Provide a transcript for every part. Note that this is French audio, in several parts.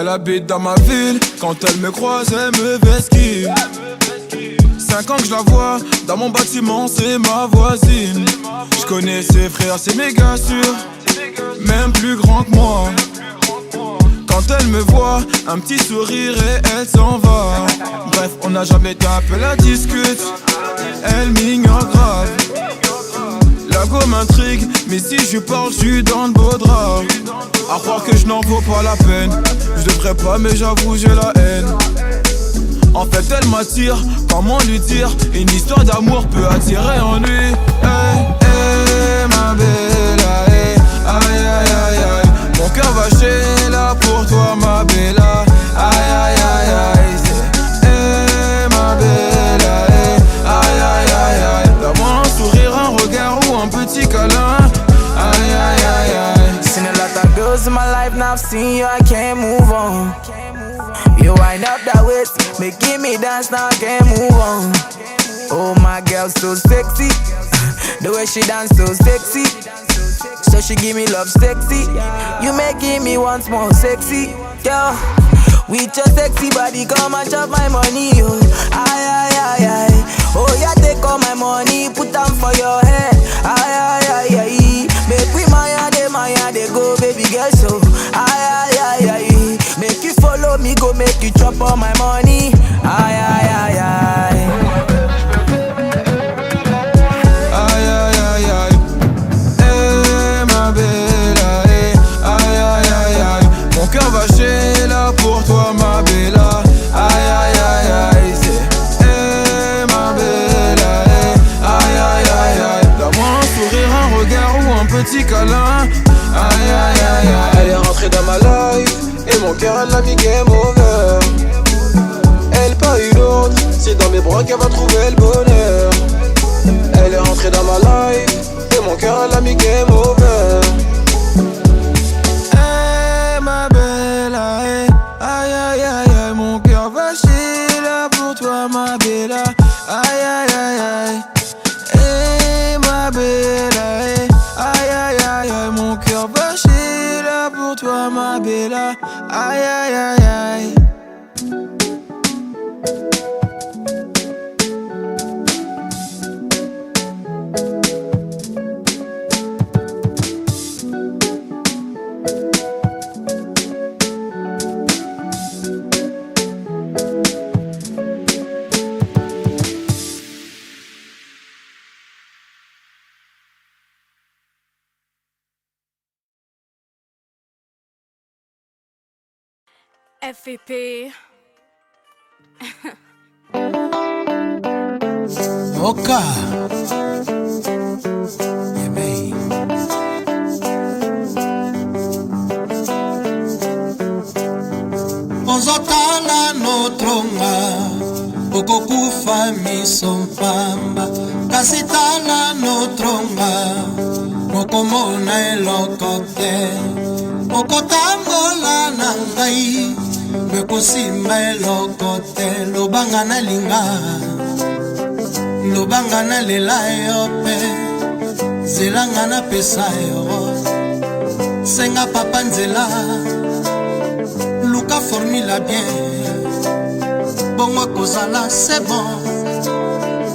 Elle habite dans ma ville, quand elle me croise, elle me vesquille. 5 ans que je la vois, dans mon bâtiment, c'est ma voisine. Je connais ses frères, c'est méga sûr, même plus grand que moi. Quand elle me voit, un petit sourire et elle s'en va. Bref, on n'a jamais tapé la discute, elle m'ignore grave. La go m'intrigue, mais si je parle, je suis dans le beau drap. À croire que je n'en vaux pas la peine. Je devrais pas, mais j'avoue, j'ai la haine. En fait, elle m'attire, comment lui dire? Une histoire d'amour peut attirer en lui. Hey, hey, ma bella, hey. Aïe, aïe, aïe, aïe. Mon cœur va chez là pour toi, ma bella. Aïe, aïe, aïe, aïe. Hey, ma bella, hey. Aïe, aïe, aïe, aïe. Donne-moi un sourire, un regard ou un petit câlin. Aïe, aïe, aïe, aïe. Seen a lot of girls in my life, now I've seen you, I can't move on. You wind up that waist, making me dance, now I can't move on. Oh, my girl, so sexy. The way she dance, so sexy. So she give me love sexy. You making me once more sexy. Girl, with your sexy body, come and chop my money. Oh, aye, aye, aye, aye. Oh, yeah, take all my money, put them for your head. Aye, aye, aye, aye. Make we maya, they go, baby girl, so aye, aye, aye, aye. Make you follow me, go make you chop all my money. Aye, aye, aye, aye. Aïe, aïe, aïe, aïe. Eh, ma bella, eh. Aïe, aïe, aïe, aïe. Mon cœur va chez là pour toi, ma bella. Aïe, aïe, aïe, aïe. C'est eh, ma bella, eh. Aïe, aïe, aïe, aïe. Donne-moi un sourire, un regard ou un petit câlin. Aïe, aïe, aïe, aïe. Elle est rentrée dans ma life et mon cœur elle l'a mis game over. Elle pas une autre, c'est dans mes bras qu'elle va trouver le bonheur. Elle est rentrée dans ma life et mon cœur elle l'a mis game over. Hey ma bella, hey. Aïe aïe aïe aïe, mon cœur va chier là pour toi ma bella. Aïe aïe aïe aïe. Hey ma bella, hey. Aïe aïe aïe aïe, mon cœur va chier là pour toi ma bella. Aïe aïe aïe aïe. FEP. Oka. Yemei. Ozotala notronga, okokufa misompamba. Kasitala notronga, okomona elokote. Okotambola na ngai, mekosima elokote. Lobanga na linga, lobanga na lela yo pe, zelanga na pesa yo. Senga papa nzela, luka formula bien. Bongo kozala c'est bon,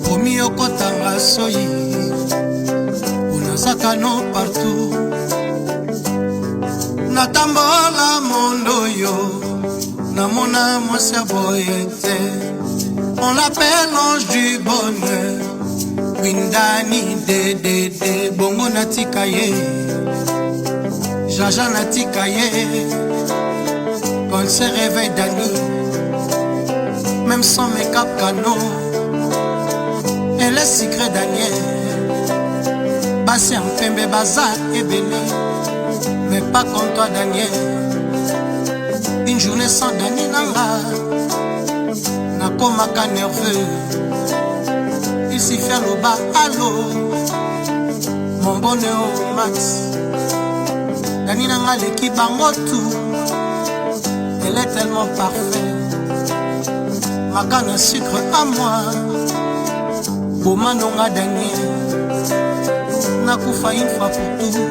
promis okotanga soyi. Unazaka no partout, natambola mondo yo, namona mwasi ya boye te. On l'appelle l'ange du bonheur, Windani de bongo natika ye, Jaja natika ye. Quand se réveille Dani, même sans make-up cano, elle est secret Daniel. Bassi en pembe bazar et belé, mais pas comme toi Daniel. Une journée sans Dani nanga, nakomaka nerveux. Il s'y fait le bas, allô, mon bonheur Max. Dani nanga l'équipe bango tout, elle est tellement parfaite. Ma canne à sucre à moi, Bomanonga Daniel. nakufa une fois pour tout.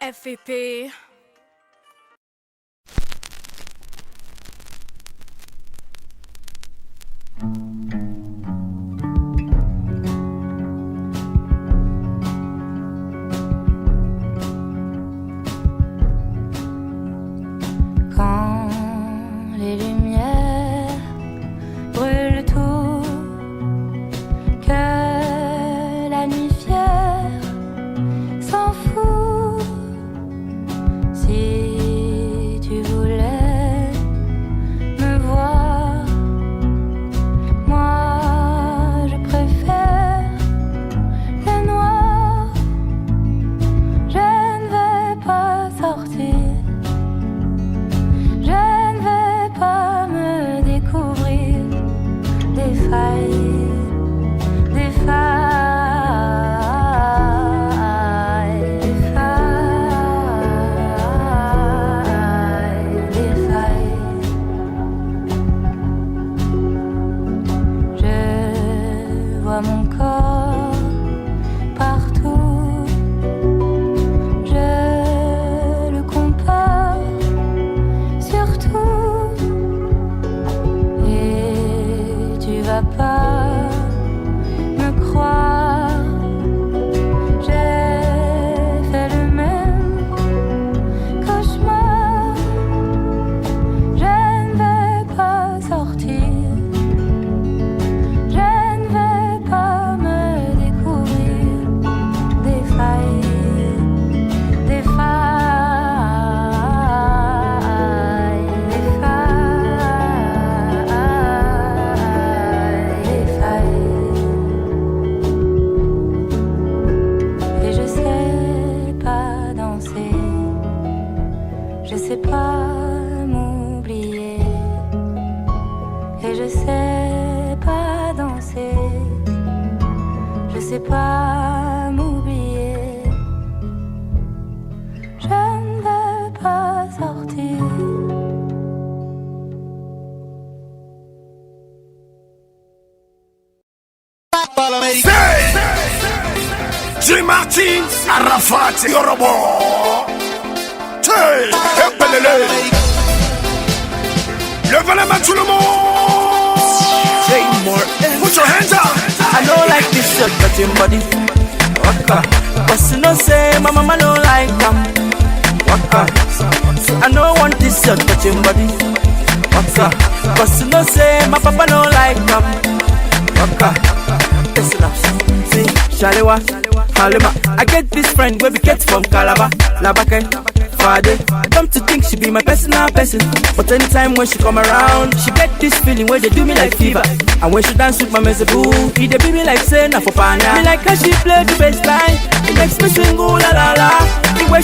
FVP. Quand les lumières brûlent tout, que la nuit fière s'en fout. Si tu voulais me voir, moi je préfère le noir. Je ne vais pas sortir, je ne vais pas me découvrir des failles, des failles. Mon corps partout, je le compare surtout, et tu vas pas me croire, j'ai fait le même cauchemar. Je ne vais pas sortir, je sais pas m'oublier, et je sais pas danser, je sais pas m'oublier, je ne veux pas sortir. J. Martin, Arafat, Yorobo. Hey, levez les mains tout le monde. Put your hands up. touching body. Waka. Cause you know say my mama don't like them. Waka. So I don't want this your touching body. Waka. Cause you know say my papa don't like them. Waka. Listen up. See, Shalewa, Halima. I get this friend where we get from Calabar, Labake, Fade. Come to think she be my personal person, but anytime when she come around, she get this feeling where they do me like fever. And when she dance with my mezeboo, he dey be me like say na for pana. Me like how she play the bassline, it makes me sing ooh la la la. The way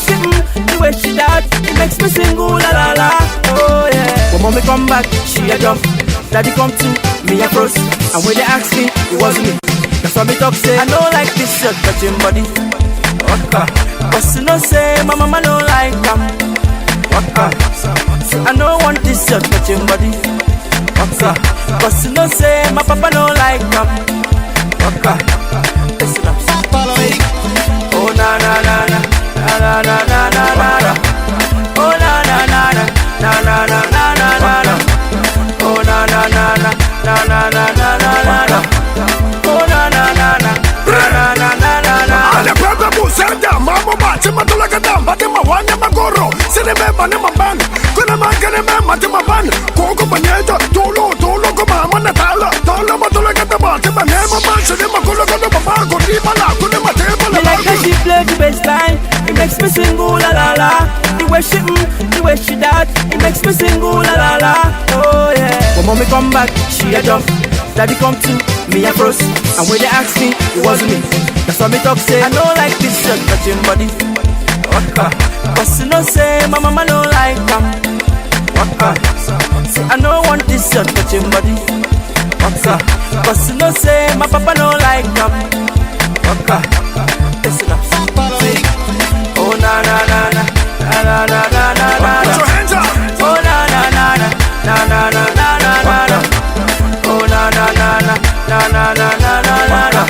she that, it makes me sing ooh la la la. Oh yeah. When mommy come back, she a jump. Daddy come to me a froze, and when they ask me, it wasn't me. That's why me talk say I don't like this shirt touching body. Waka. Cause you know say my mama don't like them. Waka. So I don't want this shirt touching body. Waka. Cause you know say my papa don't like them. Waka. Listen up. Oh na na na na na na na na na. Oh na na na na na na na na na na. Oh na na na na na na na na na. Oh na na na na na na na na. Ale pepe musenda mamo bache matula kadam bate mawanya magoro sine me bane maban kuna mangane me mate maban koko banyeto tolo ko mama natala tolo matula kadam bate bane maban sine makulo ko baba ko di bala kuna mate bala. Me like how she play the bassline, it makes me sing ooh la la la. The way she that, it makes me sing ooh la la la. Oh yeah. When mommy come back, she a jump. Daddy come to me a froze, and when they ask me, it wasn't me. That's why me talk say I don't like this shirt touching body. Waka. Cause you know say my mama don't like them. Waka. So I don't want this shirt touching body. Waka. Cause you know say my papa don't like them. Waka. Listen up. Oh na na na na na na na na na. Put your hands up. Oh na na na na na na na na na na. Oh na na na na na na na na na na.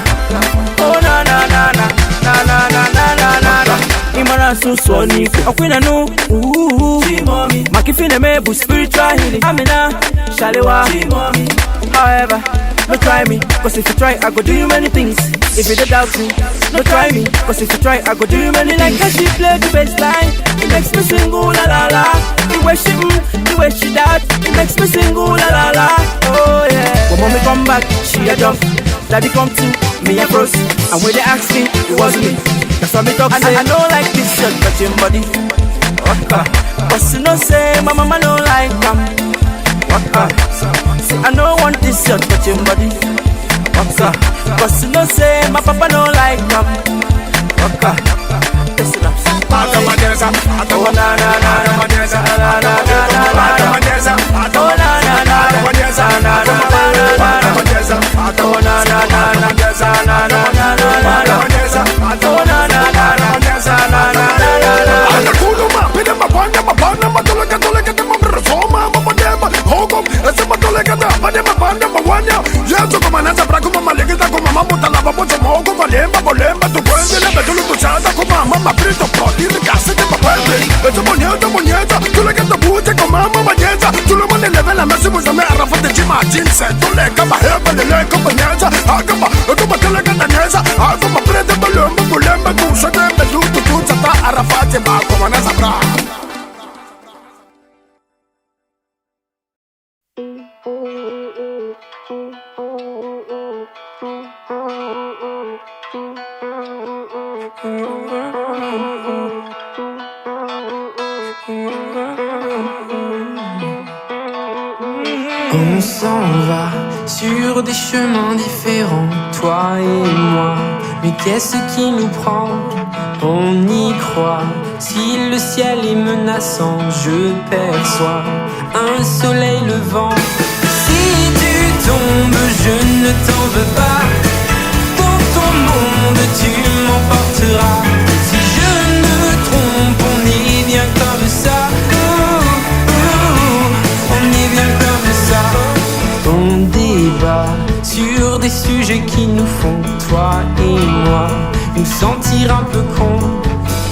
Oh na na na na na na na na na na. Imara so ni akwina no. Mommy, makifine mebu spiritual healing. Amina, Shalewa. However, no try me, cause if you try, I go do you many things. If you don't doubt me, no try me, cause if you try, I go do you many things. Like how she play the bassline, it makes me sing ooh la la la. The way she that, it makes me sing ooh la la la. Oh yeah. When mommy come back, she a jump. Daddy come to me a froze, and when they ask me, it wasn't me. That's why me talk say I don't like this shirt touching body. Waka. Cause you know say my mama don't like them. Waka. See I don't want this shirt touching body. Waka. Cause you know say my papa don't like them. Waka. Listen up. Oh na na na na na na na na na. Oh na na na na na na na na na. Oh na na na na na na na na. Oh na na na na na na. Ale kuluma pide mapanya mapana matula kadam rosoma mapandema hokom ese matula kadam bade mapanda mawanya yezo kama naza braku mama legita kama mama mutala babo moko bolemba tu kwende le betulu tu chata kama mama frito proti ricase de papelde ezo monieta tu le kadam bute kama mama nyeta tu le mone level la mesi muzame arafa de jima jinse tu le kama hebe le kama nyeta akama tu matula kadam nyeta akama prende bolemba tu shade belu tu chata arafa de ba kama naza bra. On s'en va sur des chemins différents, toi et moi. Mais qu'est-ce qui nous prend? On y croit. Si le ciel est menaçant, je perçois un soleil levant. Si tu tombes, je ne t'en veux pas. Dans ton monde, tu m'emporteras. Si je me trompe, on est bien comme ça. On est bien comme ça. On débat sur des sujets qui nous font, toi et moi, nous sentir un peu cons.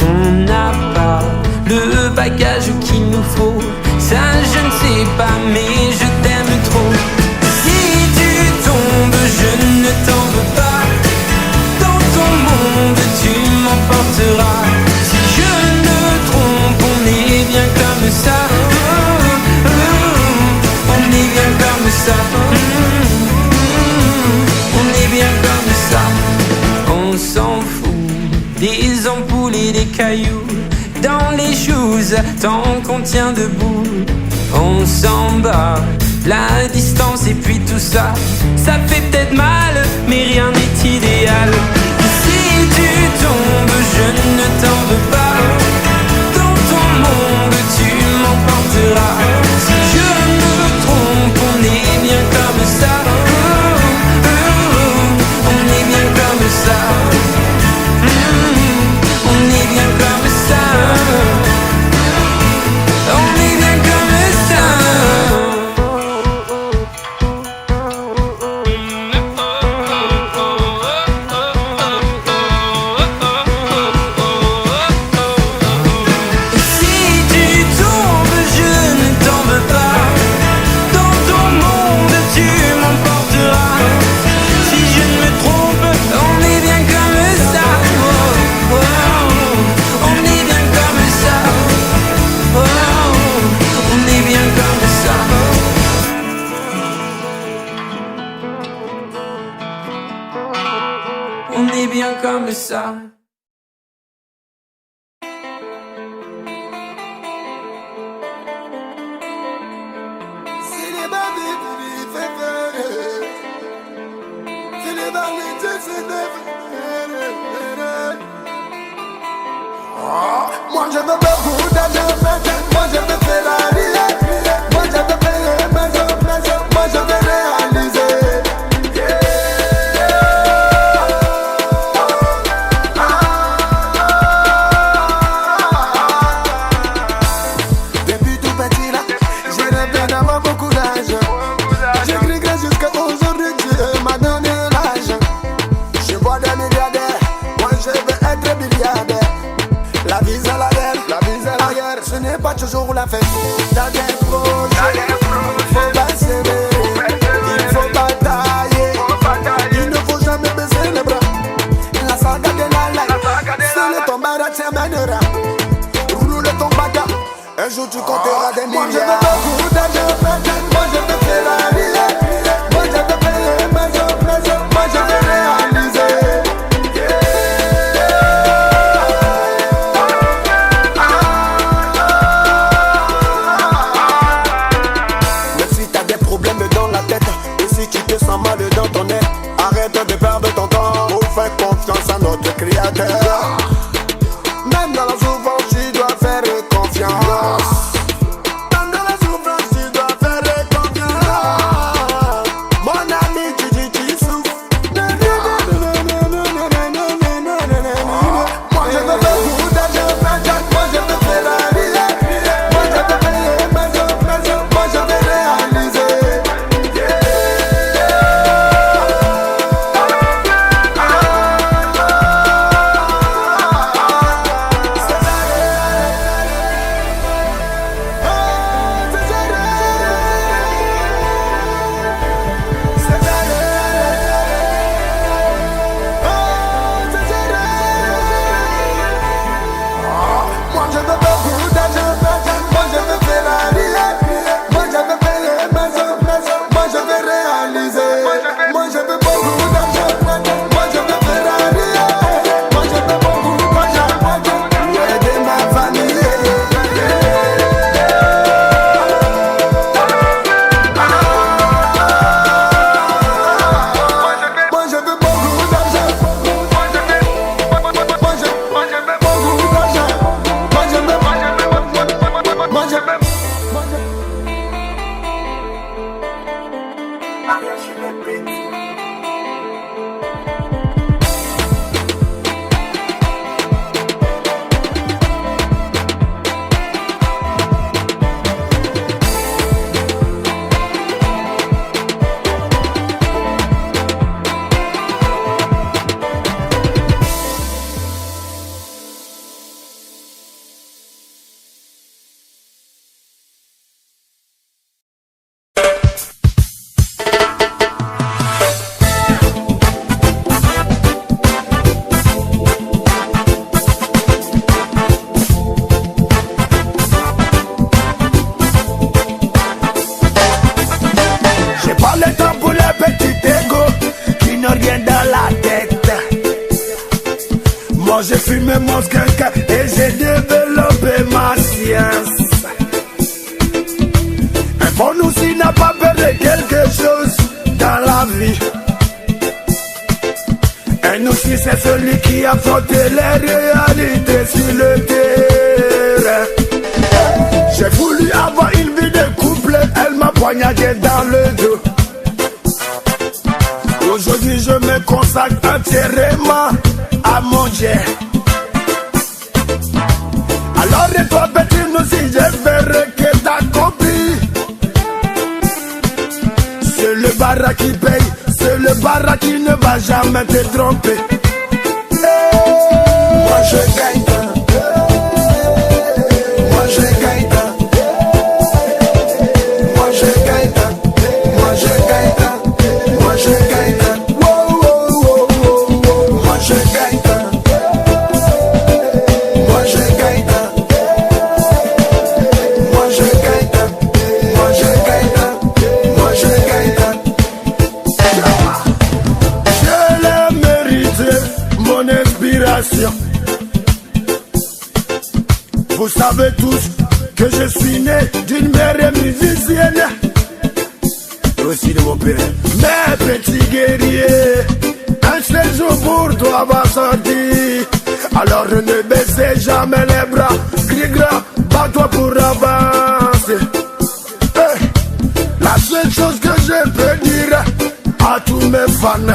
On n'a pas le bagage qu'il nous faut. Ça je ne sais pas, mais je t'aime trop. Si tu tombes, je ne t'en veux pas. boules et des cailloux dans les shoes, tant qu'on tient debout. On s'en bat, la distance et puis tout ça, ça fait peut-être mal, mais rien n'est idéal. Si tu tombes, je ne t'en veux pas. Dans ton monde, tu m'emporteras. Si je me trompe, on est bien comme ça. On est bien comme ça. On est bien comme ça. On est bien comme ça. Si tu tombes, je ne t'en veux pas. Dans ton monde, tu m'emporteras. Si je ne me trompe, on est bien comme ça. Oh, oh, on est bien comme ça. Oh, on est bien comme ça. On est bien comme ça. Moi je veux beaucoup d'argent, moi je veux Ferrari, moi je veux payer maison, moi je veux réaliser. Depuis tout petit là, j'ai rêvé d'avoir beaucoup d'argent. J'ai crié jusqu'à aujourd'hui, Dieu m'a donné l'argent. Je vois des milliardaires, moi je veux être milliardaire. La vie c'est la guerre, la vie c'est la guerre. Ce n'est pas toujours la fête. T'as des projets, faut pas s'aimer, il faut batailler. Il ne faut jamais baisser les bras. La saga de la life, c'est le tombera t'amènera. Roule ton baga, un jour tu compteras des milliards. Moi je veux beaucoup d'argent, moi je veux Ferrari, moi je veux payer maison, moi je veux réaliser. Mal dans ton nez, arrête de perdre ton temps pour faire confiance à notre créateur. Même dans la souffrance, tu dois faire confiance. Même dans la souffrance, tu dois faire confiance. Mon ami, tu souffres. Moi je veux beaucoup d'argent, moi je veux Ferrari, moi je veux payer maison, moi je veux réaliser. Moi j'ai fumé mon skunk et j'ai développé ma science. Un bon aussi n'a pas peur de quelque chose dans la vie. Un aussi c'est celui qui affronte les réalités sur le terrain. J'ai voulu avoir une vie de couple, elle m'a poignardé dans le dos. Aujourd'hui je me consacre entièrement à mon Dieu. Alors et toi petit nous si j'espère que t'as compris. C'est le bara qui paye, c'est le bara qui ne va jamais te tromper. Moi je gagne. Moi je gagne. Moi je gagne. Moi je gagne. Moi je gagne. Moi je gagne. Moi je gagne. Moi je gagne. Moi je gagne. Moi je gagne. Je l'ai mérité, mon inspiration. Vous savez tous que je suis né d'une mère musicienne. Aussi de mon père. Mais petit guerrier, un seul jour pour toi va sortir. Alors ne baissez jamais les bras. Crie grand, bats-toi pour avancer. La seule chose que je peux dire à tous mes fans,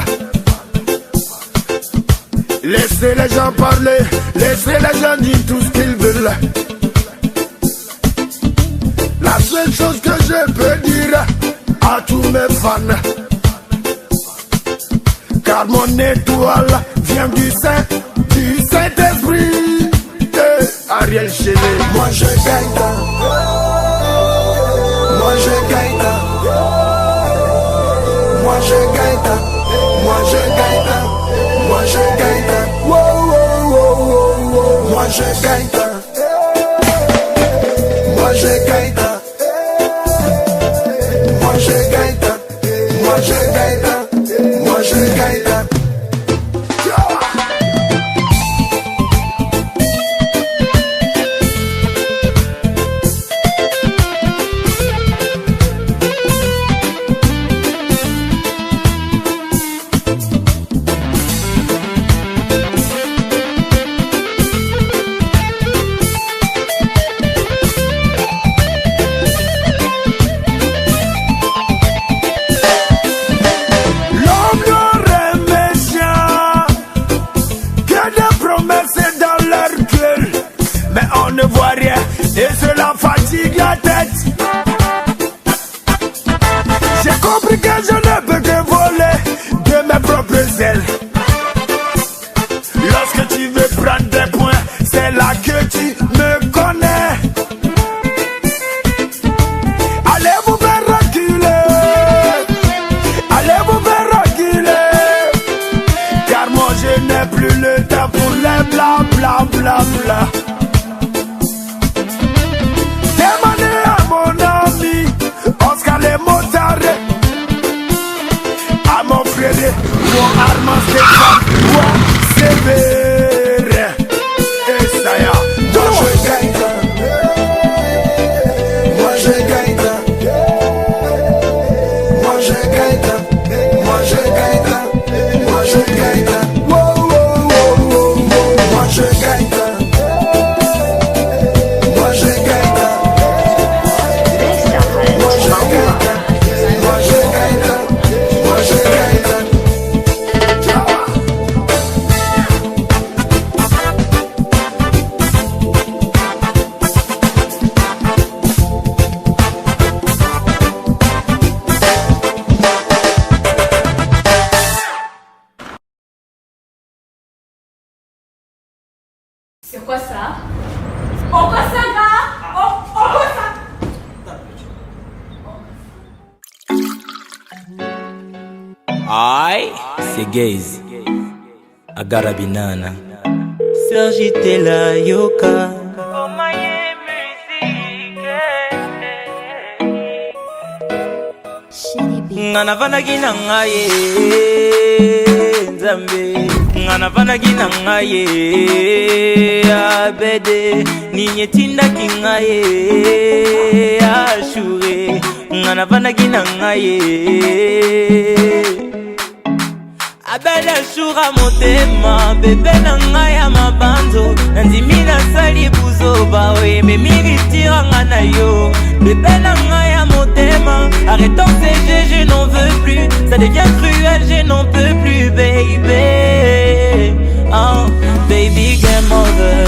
laissez les gens parler, laissez les gens dire tout ce qu'ils veulent. La seule chose que je peux dire à tous mes fans, car mon étoile vient du Saint-Esprit. Ariel Chéné. Moi je gagne. Moi je gagne. Moi je gagne. Moi je gagne. Moi je gagne. Moi je gagne. Moi je gagne. Moi je gagne. Moi je gagne. Moi je gagne. Et cela fatigue la tête. J'ai compris que je ne peux que voler de mes propres ailes. Lorsque tu veux prendre des points, c'est là que tu me connais. Allez vous faire reculer. Allez vous faire reculer. Car moi je n'ai plus le temps pour les bla bla bla bla. Mon Armand Stéphane, moi c'est vert. Et ça y a, moi je gagne. Moi je gagne. Moi je gagne. Moi je gagne. Moi je gagne. Moi je gagne. Moi je gagne. C'est quoi ça? Pourquoi ça va? Pourquoi ça? Aïe, c'est gaze. Agara Binana. Sergi Tela Yoka. ngana vanaki na ngaye Nzambe ngana vanaki na ngaye abede ninye tindaki ngaye ashure ngana vanaki na ngaye abele shura motema bebe na ngai ya mabanzo nandimi nasali buzoba oye memiritira nga na yo bebe na ngai ya motema arrêtons ces jeux je n'en veux plus ça devient cruel je n'en peux plus baby oh baby game over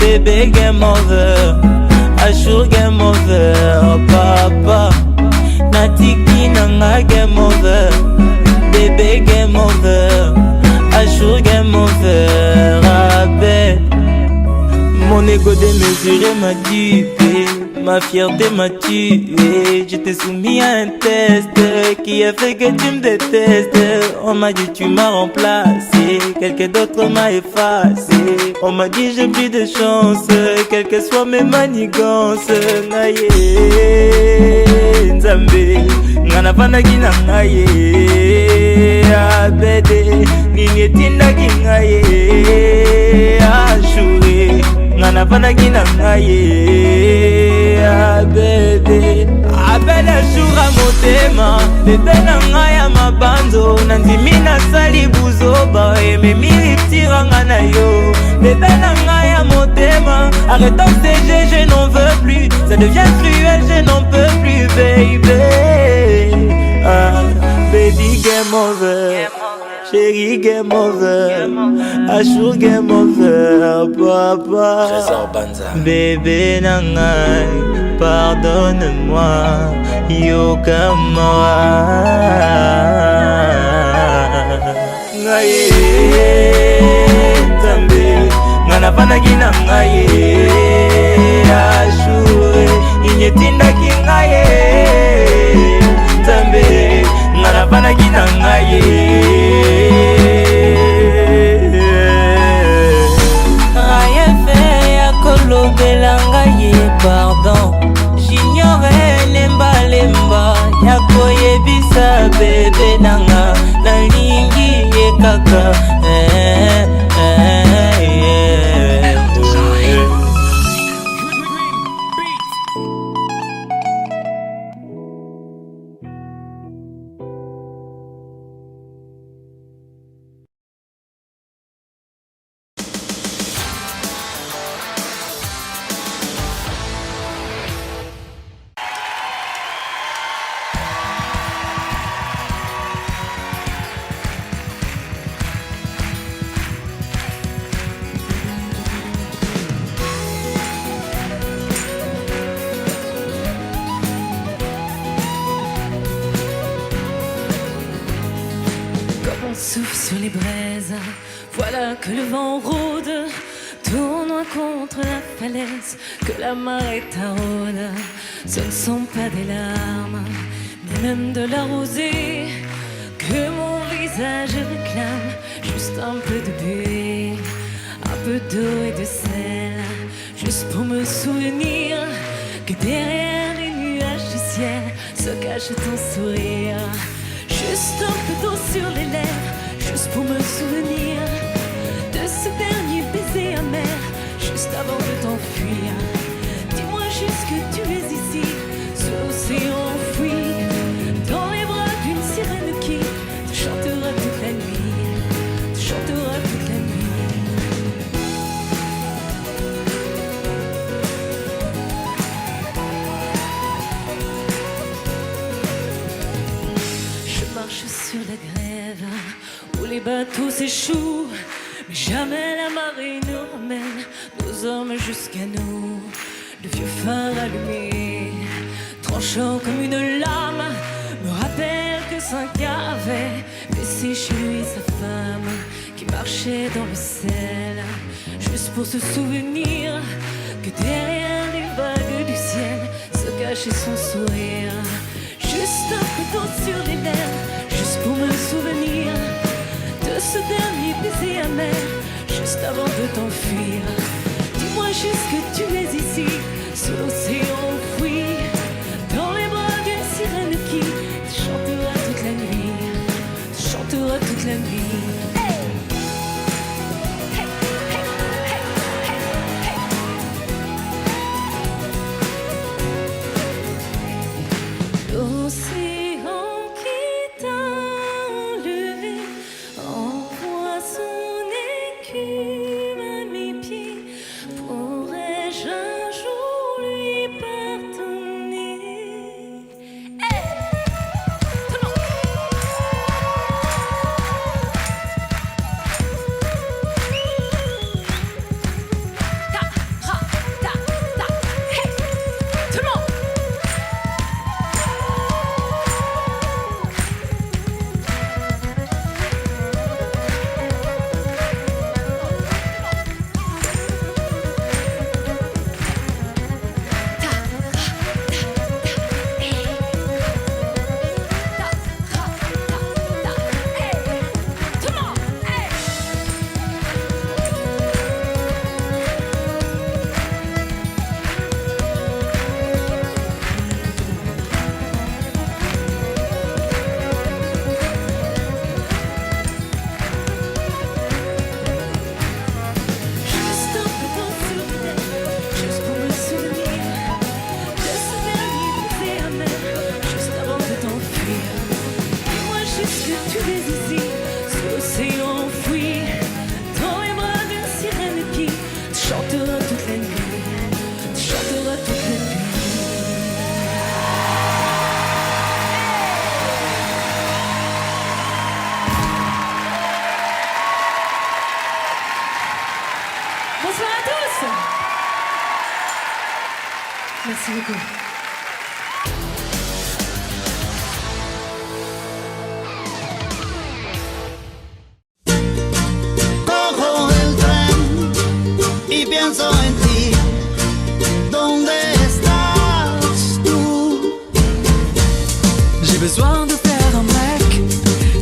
baby game over ashur game over papa natiki na nga game over baby game over, Ashur game over, rabais. Mon ego démesuré m'a dupé, ma fierté m'a tué. Je t'ai soumis à un test qui a fait que tu me détestes. On m'a dit tu m'as remplacé, quelqu'un d'autre m'a effacé. On m'a dit j'ai plus de chance, quelles que soient mes manigances. Naye, Nzambe, ngana vanaki na ngaye. Abede, ninye tindaki ngaye. Ashure, ngana vanaki na ngaye. Abede, abele shura motema, bebe na ngaya mabanzo, nandimi nasali buzoba, memiritira nga na yo. Bebe na ngaya motema, arrêtons ces jeux, je n'en veux plus, ça devient cruel, je n'en peux plus, baby. Ah, baby game over, chérie game over, Ashur game over, papa. Trésor Banza. Bébé nangai, pardonne-moi, Yoka Moa. Ngaye, Nzambe, ngana vanaki na ngaye, Ashur, inyetindaki ngaye, Nzambe, ngana vanaki na ngaye. Pardon, j'ignorais lemba ya koyebisa bebe nanga nalingi ye kaka Souffle sur les braises, voilà que le vent rôde, tournoie contre la falaise, que la marée taraude. Ce ne sont pas des larmes, ni même de la rosée, que mon visage réclame, juste un peu de buée, un peu d'eau et de sel, juste pour me souvenir que derrière les nuages du ciel se cache ton sourire. Juste un peu d'eau sur les lèvres, juste pour me souvenir de ce dernier baiser amer, juste avant de t'enfuir. Dis-moi juste que tu es ici, sur l'océan enfoui, dans les bras d'une sirène qui te chantera toute la nuit, te chantera toute la nuit. Sur la grève où les bateaux s'échouent, mais jamais la marée nous ramène nos hommes jusqu'à nous. Le vieux phare allumé, tranchant comme une lame, me rappelle que Saint avait laissé chez lui sa femme qui marchait dans le sel, juste pour se souvenir que derrière les vagues du ciel se cachait son sourire. Juste un peu d'eau sur les lèvres, juste pour me souvenir de ce dernier baiser amer, juste avant de t'enfuir. Dis-moi juste que tu es ici, sous l'océan enfoui, dans les bras d'une sirène qui te chantera la nuit. L'océan qui t'a enlevé envoie son écume à mes pieds. Pourrais-je un jour lui pardonner? Tout le monde. Ta, ra, ta, ta, hey. Tout le monde. Juste un peu d'eau sur le nez, juste pour me souvenir de ce dernier baiser amer, juste avant de t'enfuir. Dis-moi juste que tu es ici, sous l'océan enfoui, dans les bras d'une sirène qui te chantera toute la nuit, te chantera toute la nuit. Bonsoir à tous. Merci beaucoup. Cojo el tren y pienso en ti. ¿Dónde estás tú? J'ai besoin de faire un break.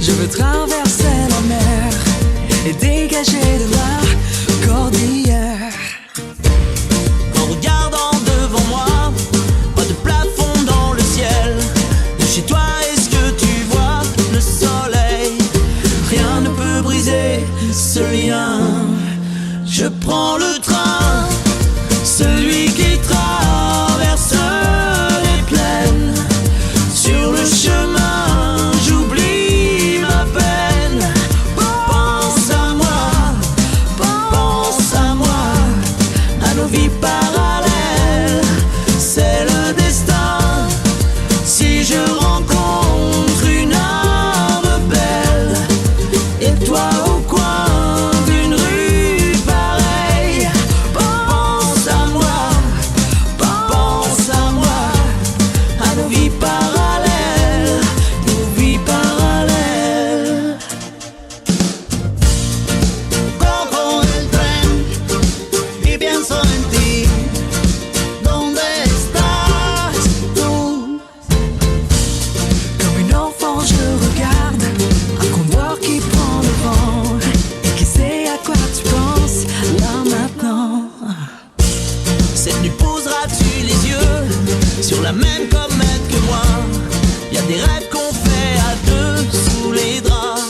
Je veux traverser la mer et dégager de la cordillère. En regardant devant moi, pas de plafond dans le ciel. De chez toi, est-ce que tu vois le soleil? Rien ne peut briser ce lien. Je prends le train, celui qui traverse les plaines. Sur le chemin, j'oublie ma peine. Pense à moi, à nos vies parallèles. C'est le destin. Si je rencontre une âme belle, et toi au coin d'une rue pareille, pense à moi, à nos vies parallèles, nos vies parallèles. Cojo el tren y pienso en ti. ¿Dónde estás tú? Comme une enfant, je regarde un condor qui prend le vent et qui sait à quoi tu penses là maintenant. Cette nuit poseras-tu les yeux sur la même comète que moi? Y a des rêves qu'on fait à deux sous les draps.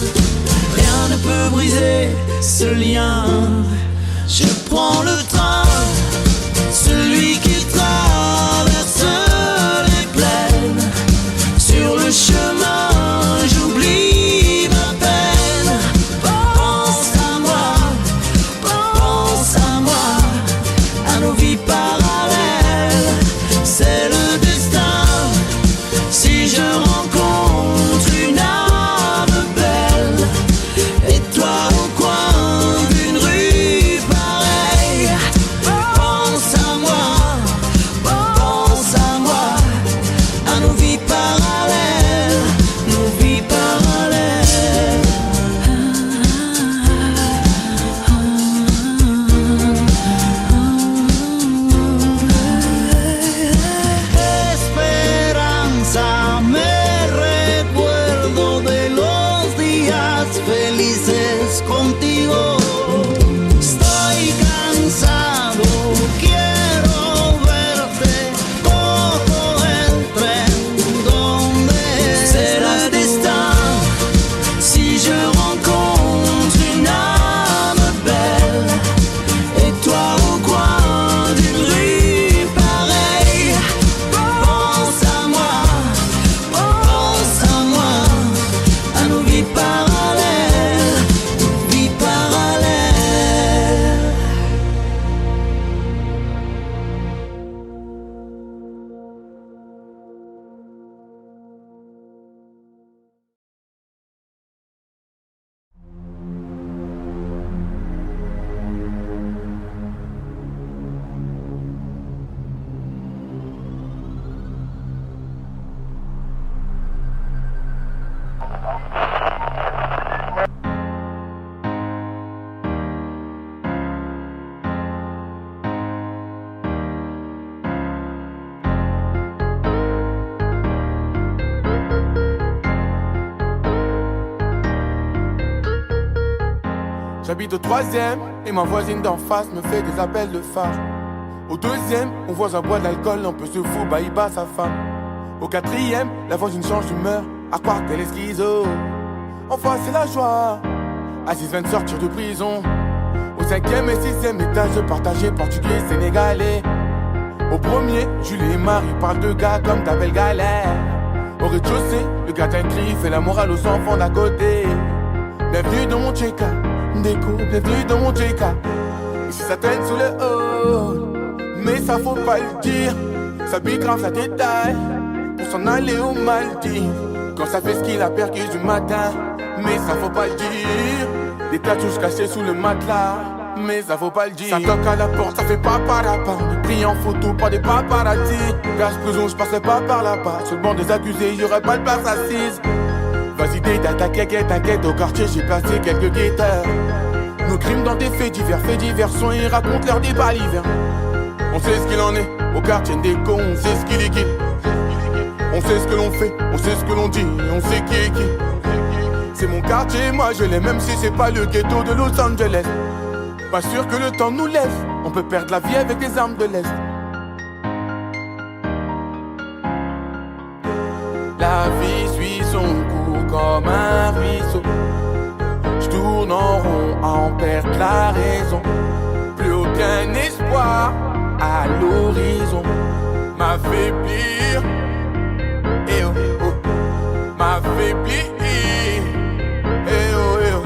Rien ne peut briser ce lien. Je prends le train, celui qui traverse les plaines. Sur le chemin, j'oublie ma peine. Pense à moi, à nos vies parallèles. C'est le destin. Si je rencontre une âme belle, et toi au coin d'une rue pareille, pense à moi, à nos vies parallèles, nos vies parallèles. Esperanza, me recuerdo de los días felices contigo. Estoy cansado, quiero verte. Cojo el tren, ¿dónde C'est le estás tú? destin. Si je rencontre J'habite au 3e et ma voisine d'en face me fait des appels de phare. Au 2e, mon voisin boit de l'alcool, un peu se fout, bah il bat sa femme. Au 4e, la voisine change d'humeur, à croire qu'elle est schizo. Enfin c'est la joie, Aziz vient de sortir de prison. Au 5e et 6e étage, partagé portugais sénégalais. Au 1er, Julie et Marie parlent de gars comme ta belle galère. Au rez-de-chaussée, le gardien crie, fait la morale aux enfants d'à côté. Bienvenue dans mon Tcheka, déco, bienvenue dans mon Tcheka. Ici ça traîne sous le haut, mais ça faut pas le dire. Ça pique grave, ça détaille, pour s'en aller aux Maldives. Quand ça fait ce qu'il a perdu du matin, mais ça faut pas le dire. Des tatouages cachés sous le matelas, mais ça faut pas le dire. Ça toque à la porte, ça fait pas parappa. On est pris en photo par des paparazzi. Cache prison, je passerai pas par là-bas. Sur le banc des accusés, y'aurait pas de place assise. Vas-y détaille, t'inquiète, au quartier j'ai placé quelques guetteurs. Nos crimes dans des faits divers sont et racontent leur débat l'hiver. On sait ce qu'il en est, au quartier déco, on sait ce qu'il équipe. On sait ce que l'on fait, on sait ce que l'on dit, on sait qui est qui. C'est mon quartier, moi je l'ai, même si c'est pas le ghetto de Los Angeles. Pas sûr que le temps nous laisse, on peut perdre la vie avec les armes de l'Est. La vie suit son cours comme un ruisseau. J'tourne en rond à en perdre la raison. Plus aucun espoir à l'horizon. M'affaiblir, eh oh oh, m'affaiblir, eh oh eh oh.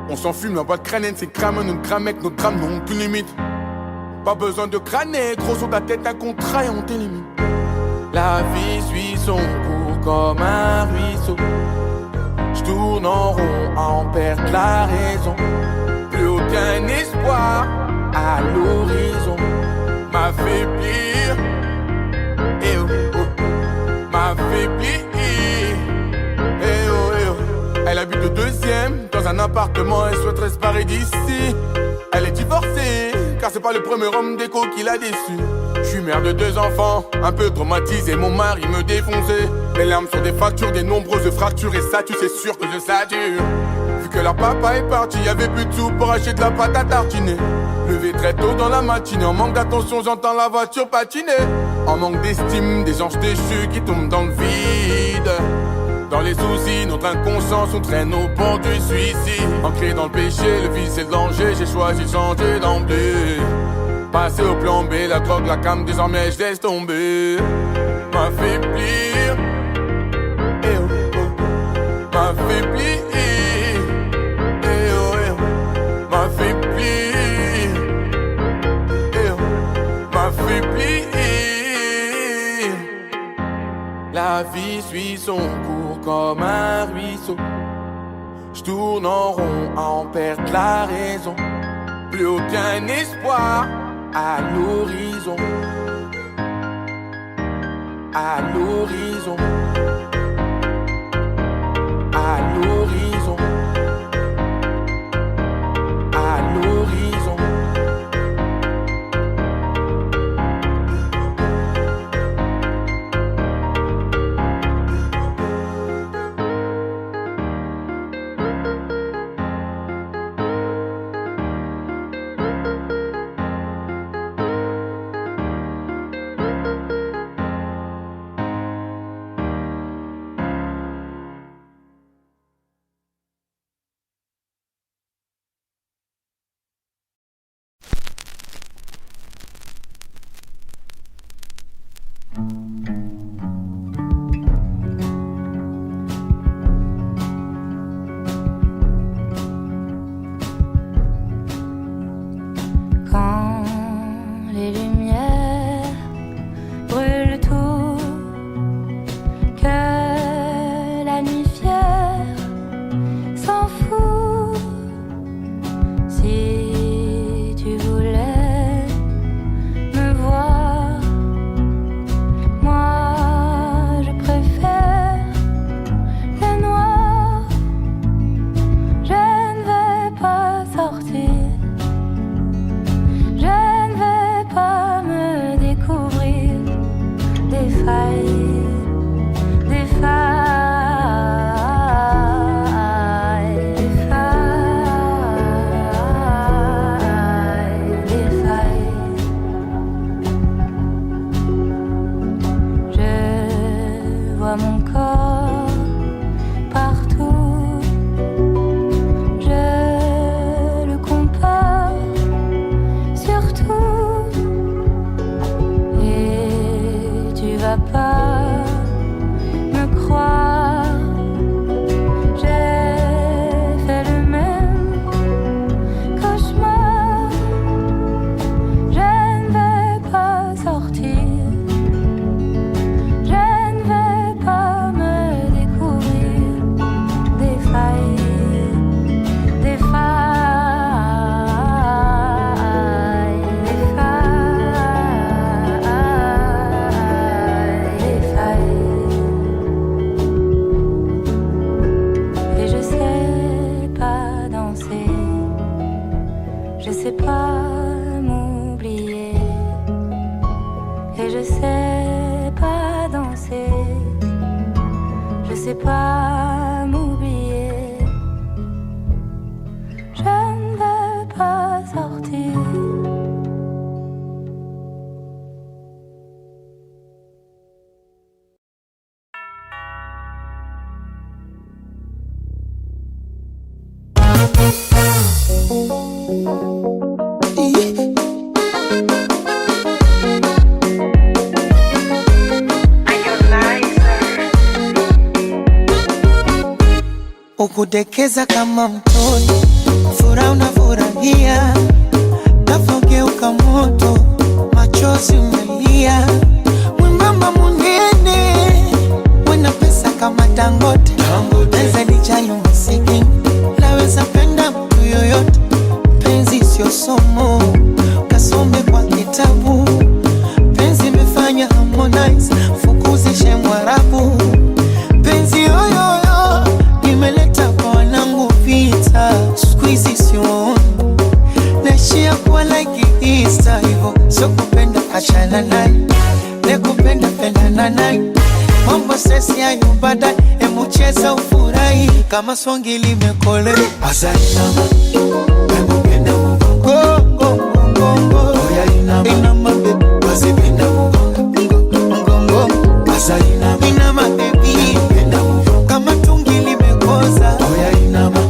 On s'enfume la boîte crânienne, c'est crâne, notre gramette, notre drame n'ont aucune limite. Pas besoin de crâner, gros sur ta tête, un contrat et on t'élimine. La vie suit son cours comme un ruisseau. J'tourne en rond à en perdre la raison. Plus aucun espoir à l'horizon. M'affaiblir, eh oh oh, m'affaiblir, eh oh eh oh. Elle habite au 2e, dans un appartement, elle souhaiterait se barrer d'ici. Elle est divorcée, car c'est pas le premier homme déco qui l'a déçue. Je suis mère de 2 enfants, un peu traumatisé, mon mari me défonçait. Mes larmes sont des fractures, des nombreuses fractures, et ça tu sais sûr que je sature. Vu que leur papa est parti, y'avait plus de sous pour acheter de la pâte à tartiner. Levé très tôt dans la matinée, en manque d'attention j'entends la voiture patiner. En manque d'estime, des anges déchus qui tombent dans le vide. Dans les soucis, notre inconscience, on traîne au bord du suicide. Ancré dans le péché, le vice et le danger, j'ai choisi de changer d'emblée. Passer au plan B, la drogue, la cam, désormais je laisse tomber. M'affaiblir, eh oh oh, m'affaiblir, eh oh oh, m'affaiblir, eh oh, m'affaiblir. La vie suit son cours comme un ruisseau. J'tourne en rond à en perdre la raison. Plus aucun espoir à l'horizon. À l'horizon. À l'horizon. À l'horizon. Ukudekeza kama mtoto, furaha unafurahia, nafogeuka moto, machozi umelia. Mwembamba munene, wena pesa kama Dangote, pesa lichayo masikini, naweza penda mtu yoyote. Penzi sio somo, kasome kwa kitabu. Penzi mefanya Harmonize, fukuzishe Mwarabu. Penzi yoyoyo, imeleta kwa wanangu vita. Squeezy sioni, naishia kuwa like Easter. Hivo, so kupenda achana naye, nekupenda pendana naye. Mambo sesi ya yubada, emu cheza ufurahi. Kama swangi limekole Asainama, emu penda mgongo Mgongo, oya inama baby, wasipenda mgongo Asainama, inama baby, penda mgongo. Kama tungi limekoza, oya inama,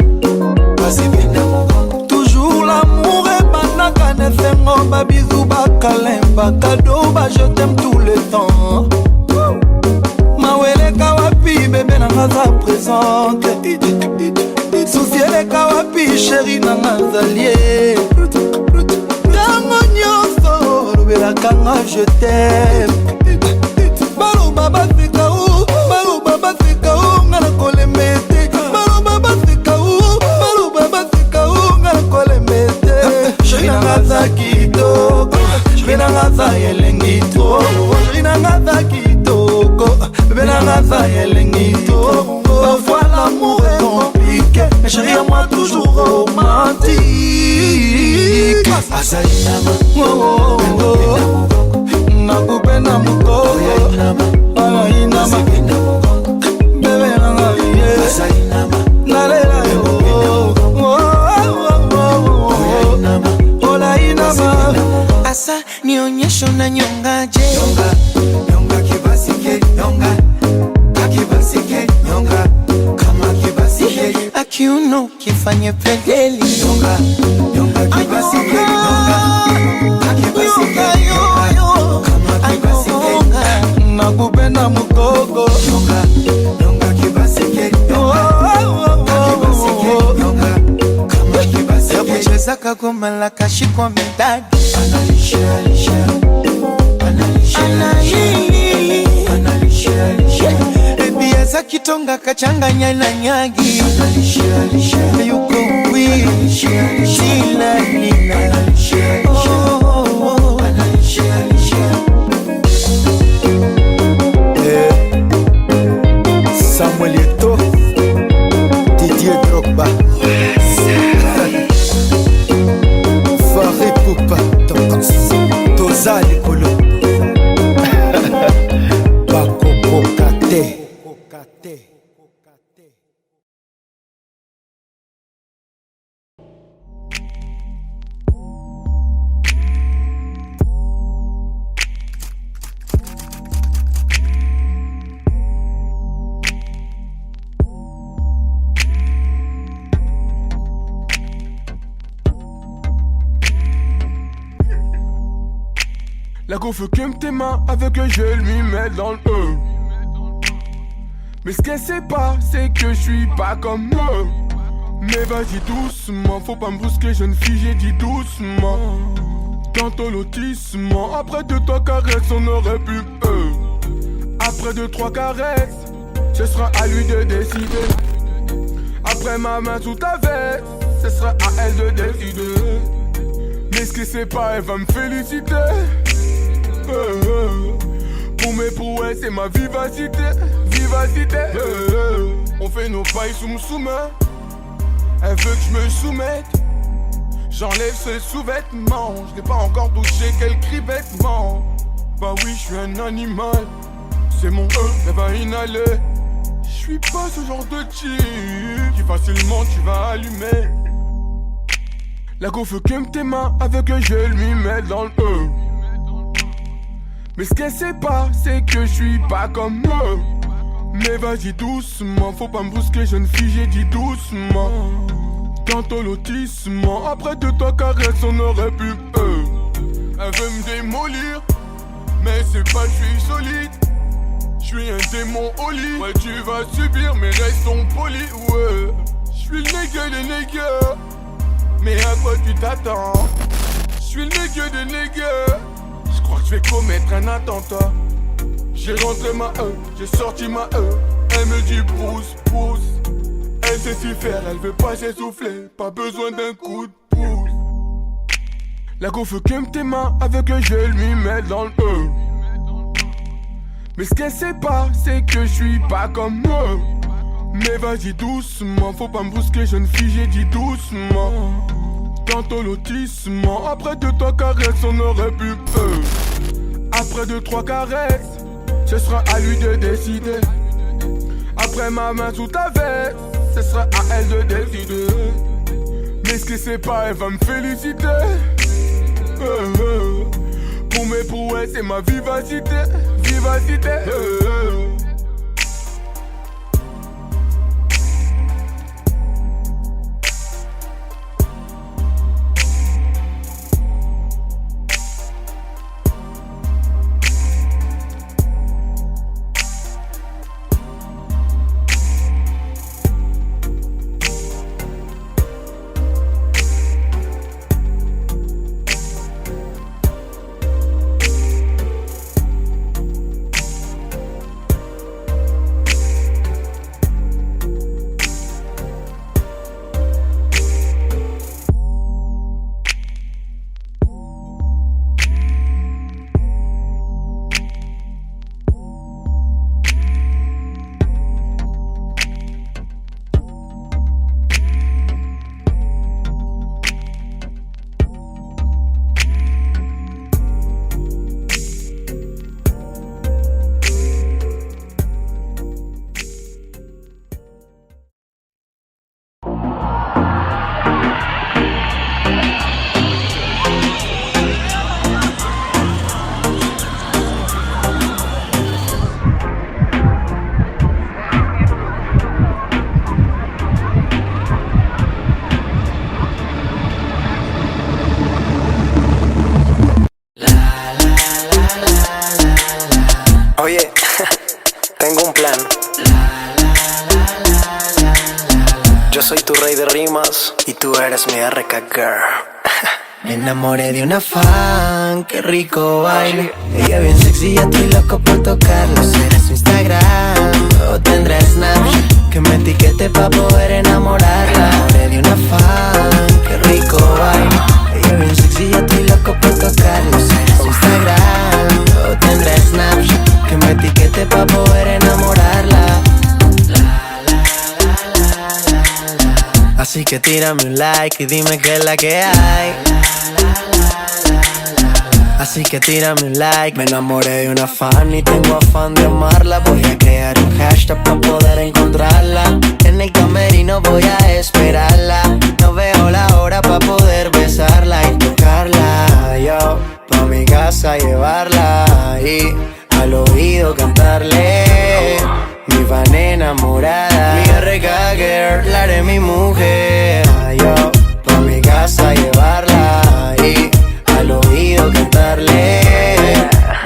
wasipenda mgongo. Toujours l'amour est banaka nefengo, babizou bakalemba, cadeau ba je t'aime tout le temps. Mawele kawapi bébé nanga za présente, souciele kawapi chéri nanga zalie. Yango nyonso lobela kanga je t'aime. Balo baba fika ou, balo baba fika ou, ngana kolemete. Balo baba fika ou, balo baba fika ou, ngana kolemete. Chéri nanga za kitoko, chéri nanga za elengi to, chéri nanga za kitoko, bébé nanga za elengi to. Parfois l'amour est compliqué, mais chéri à moi toujours romantique. Asainama, Oh, oh, oh. Nakupenda mukoko, ala inama, bebe nanga ye. Asainama, Nalela yo, oh, oh, oh, oh. Ola inama. asa nionyesho na nyongaje. Nyonga kibasike, nyonga. Kakibasike, nyonga. Kama kibasike, Akiuno kifanye pedeli. nyonga kibasike, nyonga. Kakibasike, nyonga. Kama kibasike, nakupenda mukoko. Nyonga kibasike, Kucheza kagoma la kashikwa midadi. Baby eza kitonga kachanganya na nyagi. Yuko wii shila nina. Oh, oh, oh. Samuel Eto'o, Didier Drogba, Farid Poupa, Toza Likolo, Bakoko Kate. La go veut que tes mains avec le gel lui met dans le E. Mais ce qu'elle sait pas, c'est que je suis pas comme eux. Mais vas-y doucement, faut pas me brusquer jeune fille, j'ai dit doucement. Tantôt lotissement, après 2-3 caresses on aurait pu Après 2-3 caresses, ce sera à lui de décider. Après ma main sous ta veste, ce sera à elle de décider. Mais ce qu'elle sait pas, elle va me féliciter. Pour mes prouesses et ma vivacité. On fait nos pailles sous main. Elle veut que je me soumette. J'enlève ce sous-vêtement. Je n'ai pas encore touché quel cri bêtement. Bah oui, je suis un animal. C'est mon elle va inhaler. Je suis pas ce genre de type qui facilement tu vas allumer. La go veut que tes mains avec le gel lui met dans le E. Mais ce qu'elle sait pas, c'est que je suis pas comme eux. Mais vas-y doucement, faut pas me brusquer jeune fille, j'ai dit doucement. Tantôt lotissement, après 2-3 caresses on aurait pu elle veut me démolir, mais c'est pas que je suis solide. Je suis un démon au lit. Ouais tu vas subir mais restons polis. Ouais, je suis le nègre des nègres. Mais à quoi tu t'attends? Je suis le nègre des nègres. Je crois que je vais commettre un attentat. J'ai rentré ma j'ai sorti ma elle me dit pousse, pousse. Elle sait s'y faire, elle veut pas s'essouffler. Pas besoin d'un coup de pouce. La go veut que tes mains avec le gel, lui met dans le Mais ce qu'elle sait pas, c'est que je suis pas comme eux. Mais vas-y doucement, faut pas me brusquer jeune fille, j'ai dit doucement. Tantôt lotissement, après 2-3 caresses on aurait pu Après 2-3 caresses, ce sera à lui de décider. Après ma main sous ta veste, ce sera à elle de décider. Mais ce qu'elle sait pas, elle va me féliciter. Pour mes prouesses et ma vivacité, vivacité. Oye, tengo un plan. Yo soy tu rey de rimas y tú eres mi RK girl. Me enamoré de una fan, qué rico baile. Ella bien sexy, ya estoy loco por tocarlo. ¿Será su Instagram o tendrá Snapchat? Que me etiquete pa' poder enamorarla. Me enamoré de una fan, qué rico baile. Ella bien sexy, ya estoy loco por tocarlo. ¿Será su Instagram o tendrá Snapchat? Que me etiquete pa' poder enamorarla. Así que tírame un like y dime qué es la que hay. Así que tírame un like. Me enamoré de una fan y tengo afán de amarla. Voy a crear un hashtag pa' poder encontrarla. En el camerino voy a esperarla. No veo la hora pa' poder besarla y tocarla. Yo, pa' mi casa llevarla y al oído cantarle. Mi fan enamorada, mi RK girl, la haré mi mujer. Yo, pa' mi casa llevarla y al oído cantarle.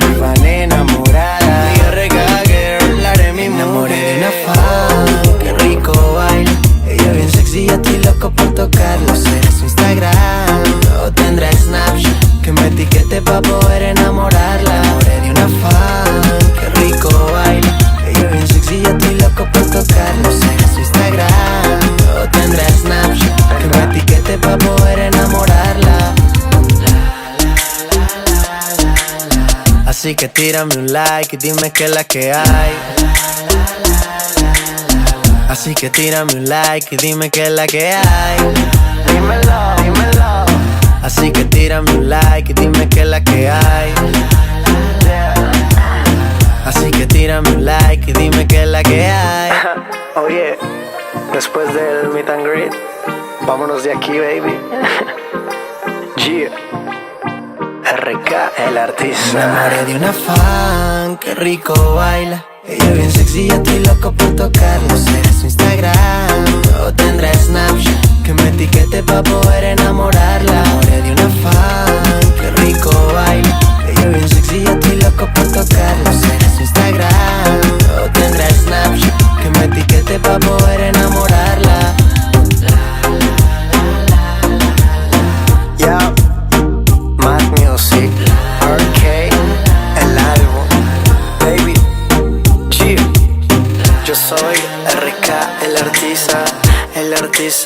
Mi fan enamorada, mi RK girl, la haré mi mujer. Me enamoré de una fan, qué rico baila. Ella bien sexy, ya estoy loco por tocarlo. ¿Será su Instagram o tendrá Snapchat? Que me etiquete pa' poder enamorarla. Me enamoré de una fan, qué rico baila. Ella bien sexy, ya estoy loco por tocarlo. ¿Será su Instagram o tendrá Snapchat? Que me etiquete pa' poder enamorarla. Así que tírame un like y dime qué es la que hay. Así que tírame un like y dime qué es la que hay. Dímelo, dímelo. Así que tírame un like y dime qué es la que hay. Así que tírame un like y dime qué es la que hay. Oye, después del meet and greet, vámonos de aquí, baby. Yeah. RK, el artista. Me enamoré de una fan, qué rico baila. Ella bien sexy, ya estoy loco por tocarlo. ¿Será su Instagram o tendrá Snapchat? Que me etiquete pa' poder enamorarla. Enamoré de una fan, qué rico baile. Ella bien sexy, yo estoy loco por tocarla. ¿Será su Instagram o tendrá Snapchat? Que me etiquete pa' poder enamorarla. Yeah, Mad Music, RK, el álbum, baby, G. Yo soy RK, el artista,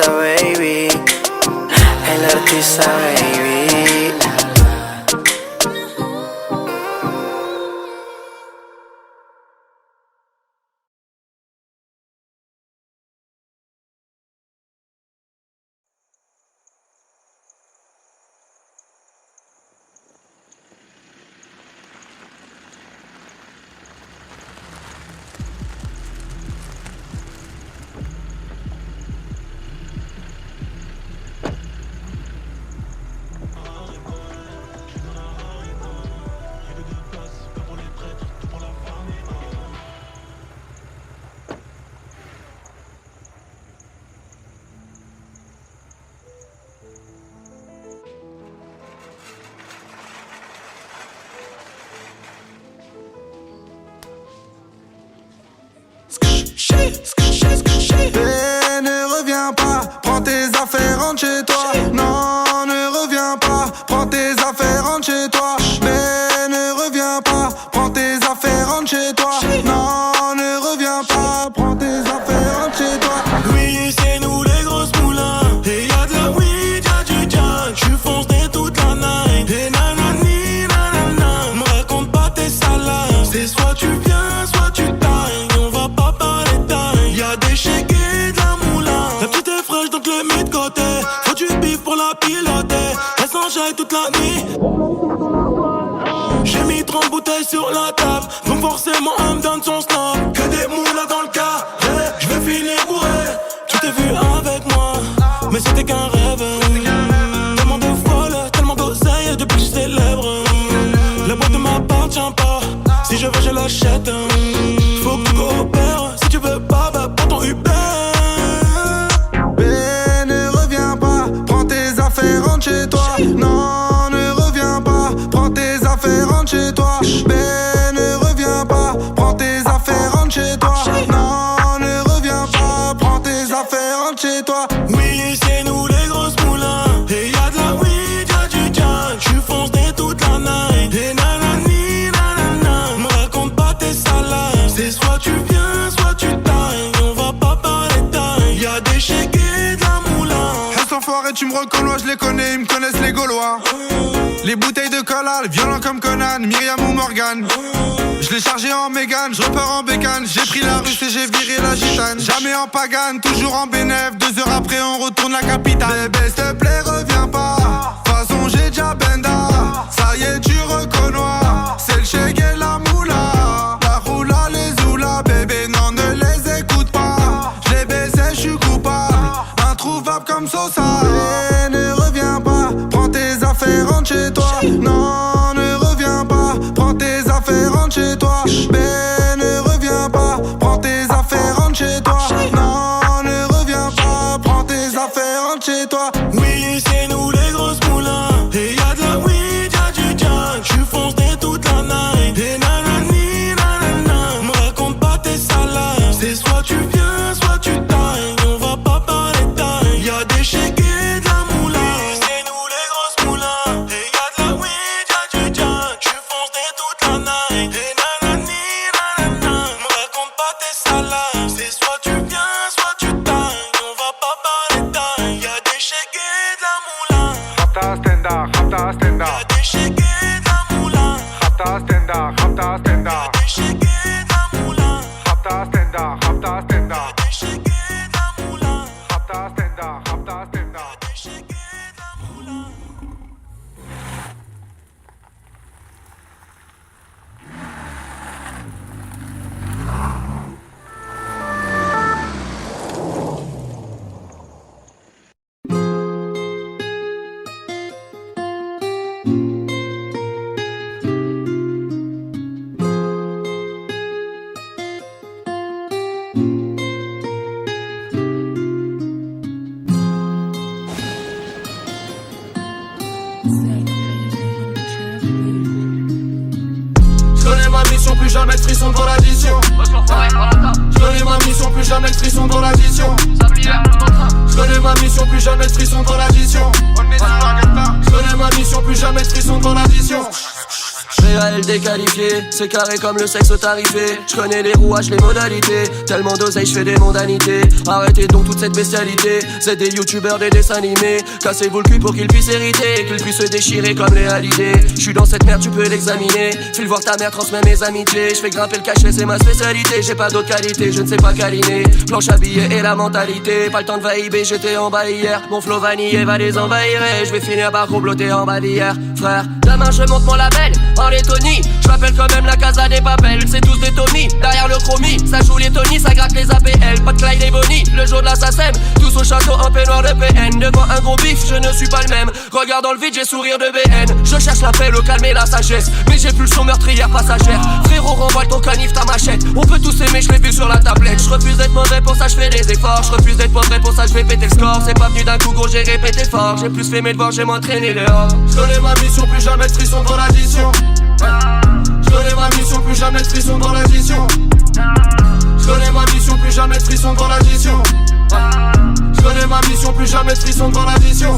baby, el artista, baby. Ne reviens pas, prends tes affaires, rentre chez toi. Non, ne reviens pas, prends tes affaires, rentre chez toi. Mais ne reviens pas, prends tes affaires, rentre chez toi. Non, ne reviens pas, prends tes affaires, rentre chez toi. Oui, c'est nous les grosses moulins. Et y'a de la weed, y'a du jack. J'suis foncé toute la night. Et nanani, nanana. Me raconte pas tes salades. C'est soit tu viens, soit tu tailles. On va pas parler taille. Y'a des shakes et de la moulin. La petite est fraîche donc le mets de côté. Faut du bif pour la piloter. Elle s'enjaille toute la nuit. J'ai mis 30 bouteilles sur la table. Donc forcément elle me donne son snap. Que des moulas dans le cas. Je vais finir bourré. Tu t'es vu avec moi, mais c'était qu'un rêve. Tellement de folle, tellement d'oseille depuis que je célèbre. La boîte ne m'appartient pas. Si je veux je l'achète. Faut que tu coopères. Si tu veux pas, bah prends ton Uber. Mais ne reviens pas, prends tes affaires, rentre chez toi. Non, ne reviens pas, prends tes affaires, rentre chez toi. Mais ne reviens pas, prends tes affaires, rentre chez toi. Non, ne reviens pas, prends tes affaires, rentre chez toi. Oui, c'est nous les grosses moulins. Et y'a de la weed, y'a du jack. J'suis foncé toute la night. Et nanani, nanana. Me raconte pas tes salades. C'est soit tu viens, soit tu tailles. On va pas parler taille. Y'a des shakes et de la moulin. Reste enfoiré, tu me reconnais, je les connais, ils me connaissent les Gaulois. Les bouteilles de collal, violents comme Conan, Myriam ou Morgan. Je l'ai chargé en Mégane, je repars en bécane. J'ai pris la russe et j'ai viré la gitane. Jamais en pagane, toujours en bénéf. 2 heures après on retourne la capitale. Bébé s'il te plaît reviens pas. De toute façon j'ai déjà benda. Ça y est tu reconnais. C'est le shake et la moula. La roula les oula. Bébé non ne les écoute pas. Je les baisais, je suis coupable. Introuvable comme Sosa. Et ne reviens pas, prends tes affaires, rentre chez toi. Non, ne reviens pas, prends tes affaires, rentre chez toi. Mais ne reviens pas, prends tes affaires, rentre chez toi. Non, ne reviens pas, prends tes affaires, rentre chez toi. Oui, c'est nous les grosses moulins. Et y'a de la weed, y'a du jack. J'suis foncé toute la night. Et nanani, nanana. Me raconte pas tes salades. C'est soit tu viens, soit tu tailles. On va pas parler taille. Y'a des shakes et de la moulin. Oui, c'est nous les grosses moulins. Et y'a de la weed, y'a du jack. J'suis foncé toute la night. Et nanani, nanana. Me raconte pas tes salades. C'est soit tu viens, soit tu tailles. On va pas parler taille. Y'a des shakes jamais de frisson devant l'addition. Je connais ma mission, plus jamais de frisson devant l'addition. Je connais ma mission, plus jamais de frisson devant l'addition. Je connais ma mission, plus jamais de frisson devant l'addition. Réel déqualifié, c'est carré comme le sexe tarifé. Je connais les rouages, les modalités. Tellement d'oseille, je fais des mondanités. Arrêtez donc toute cette bestialité. C'est des youtubeurs, des dessins animés. Cassez-vous le cul pour qu'ils puissent hériter, qu'ils puissent se déchirer comme les Hallyday. J'suis dans cette merde, tu peux l'examiner. File voir ta mère, transmets mes amitiés. J'fais grimper le cachet, c'est ma spécialité. J'ai pas d'autre qualité, je ne sais pas câliner. Planche à billets et la mentalité. Pas le temps de vaïber, j'étais en bas hier. Mon flow vanillé va les envahir. Et j'vais finir par comploter en bas d'hier. Frère, demain je monte mon label. En Lettonie, je m'appelle quand même la Casa des Papels. C'est tous des Tommy, derrière le chromie. Ça joue les Tony, ça gratte les APL. Pas de Clyde et Bonnie, le jour de l'assassin. Tous au château en peignoir de PN. Devant un gros bif, je ne suis pas le même. Regarde dans le vide, j'ai sourire de BN. Je cherche la paix, le calme et la sagesse. Mais j'ai plus le son meurtrière passagère. Frérot, renvoie ton canif, ta machette. On peut tous aimer, je l'ai vu sur la tablette. Je refuse d'être mauvais, pour ça je fais des efforts. Je refuse d'être mauvais, pour ça je vais péter le score. C'est pas venu d'un coup gros, j'ai répété fort. J'ai plus fait mes devoirs, j'ai m'entraîné dehors. Je connais ma mission, plus jamais de frisson dans l'addition. Je connais ma mission, plus jamais de frisson dans l'addition. Je connais ma mission, plus jamais de frisson dans l'addition. Je connais ma mission, plus jamais de frisson dans l'addition.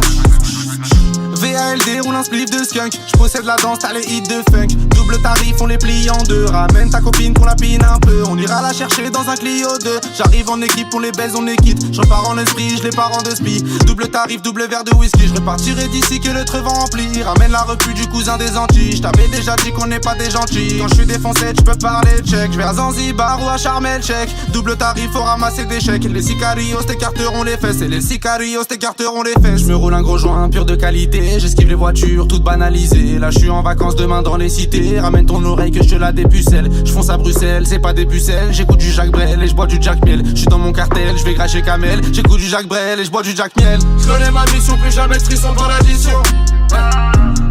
VALD roule un spliff de skunk. J'possède la danse, t'as les hits de funk. Double tarif, on les plie en deux. Ramène ta copine qu'on la pine un peu. On ira la chercher dans un Clio 2. J'arrive en équipe, on les baise, on les quitte. J'repars en esprit, j'les pars en deux spi. Double tarif, double verre de whisky. J'repartirai d'ici que le trevant rempli. Ramène la repu du cousin des Antilles. J't'avais déjà dit qu'on n'est pas des gentils. Quand j'suis défoncé, j'peux parler tchèque. J'vais à Zanzibar ou à Sharm el Sheikh. Double tarif, faut ramasser des chèques. Les sicarios t'écarteront les fesses. Et les sicarios t'écarteront les fesses. J'me roule un gros joint pur de qualité. J'esquive les voitures toutes banalisées. Là j'suis en vacances demain dans les cités. Ramène ton oreille que je te la dépucelle. J'fonce à Bruxelles, c'est pas des pucelles. J'écoute du Jacques Brel et j'bois du Jack Miel. J'suis dans mon cartel, j'vais cracher Kamel. J'écoute du Jacques Brel et j'bois du Jack Miel. J'connais ma mission, plus jamais de frisson dans l'addition.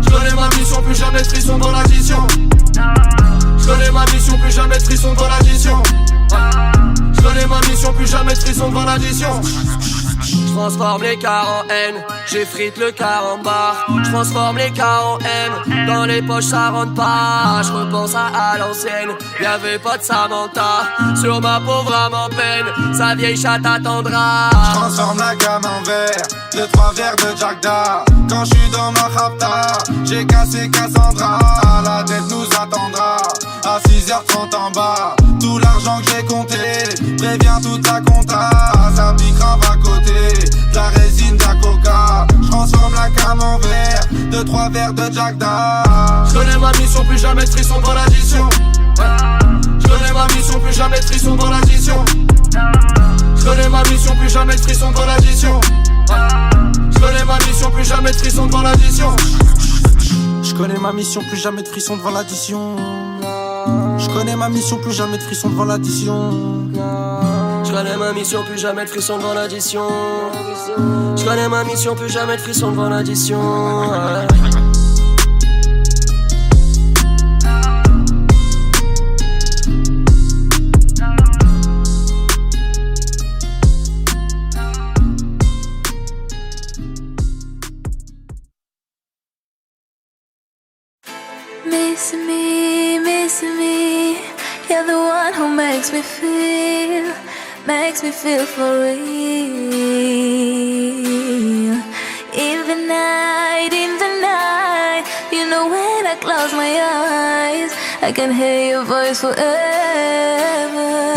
J'connais ma mission, plus jamais de frisson dans l'addition. J'connais ma mission, plus jamais de frisson dans l'addition. J'connais ma mission, plus jamais de frisson dans l'addition. J'transforme les cars en haine, j'effrite le car en barre. J'transforme les cars en M, dans les poches ça rentre pas. J'repense à l'ancienne, y'avait pas de Samantha. Sur ma pauvre âme en peine, sa vieille chatte attendra. J'transforme la gamme en verre, 2-3 verres de Jack Da. Quand j'suis dans ma rapta, j'ai cassé Cassandra. La dette nous attendra, à 6h30 en bas. Tout l'argent que j'ai compté, préviens toute la compta. Ça pique grave à côté, de la résine, de la coca. J'transforme la cam en verre, 2-3 verres de Jack Da. J'connais ma mission, plus jamais de frisson dans l'addition. J'connais ma mission, plus jamais de frisson dans l'addition. J'connais ma mission, plus jamais de frisson dans l'addition. J'connais ma mission, plus jamais de frisson devant l'addition. J'connais ma mission, plus jamais de frisson devant l'addition. J'connais ma mission, plus jamais de frisson devant l'addition. J'connais ma mission, plus jamais de frisson devant l'addition. J'connais ma mission, plus jamais de frisson devant l'addition. Miss me, you're the one who makes me feel for real. In the night, you know when I close my eyes, I can hear your voice forever.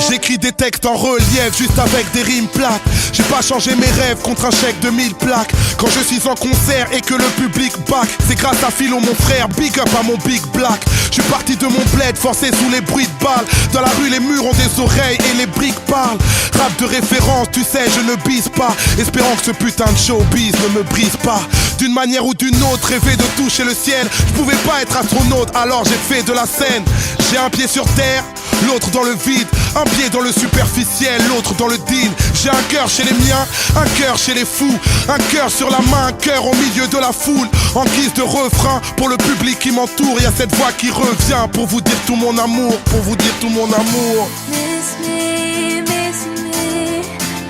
J'écris des textes en relief, juste avec des rimes plates. J'ai pas changé mes rêves contre un chèque de 1000 plaques. Quand je suis en concert et que le public back, c'est grâce à Philo mon frère, big up à mon big black. Je suis parti de mon bled, forcé sous les bruits de balles. Dans la rue les murs ont des oreilles et les briques parlent. Rap de référence, tu sais je ne bise pas. Espérant que ce putain de showbiz ne me brise pas. D'une manière ou d'une autre, rêver de toucher le ciel. Je pouvais pas être astronaute, alors j'ai fait de la scène. J'ai un pied sur terre, l'autre dans le vide. Un pied dans le superficiel, l'autre dans le deal. J'ai un cœur chez les miens, un cœur chez les fous. Un cœur sur la main, un cœur au milieu de la foule. En guise de refrain, pour le public qui m'entoure. Y'a cette voix qui revient pour vous dire tout mon amour. Pour vous dire tout mon amour. Miss me,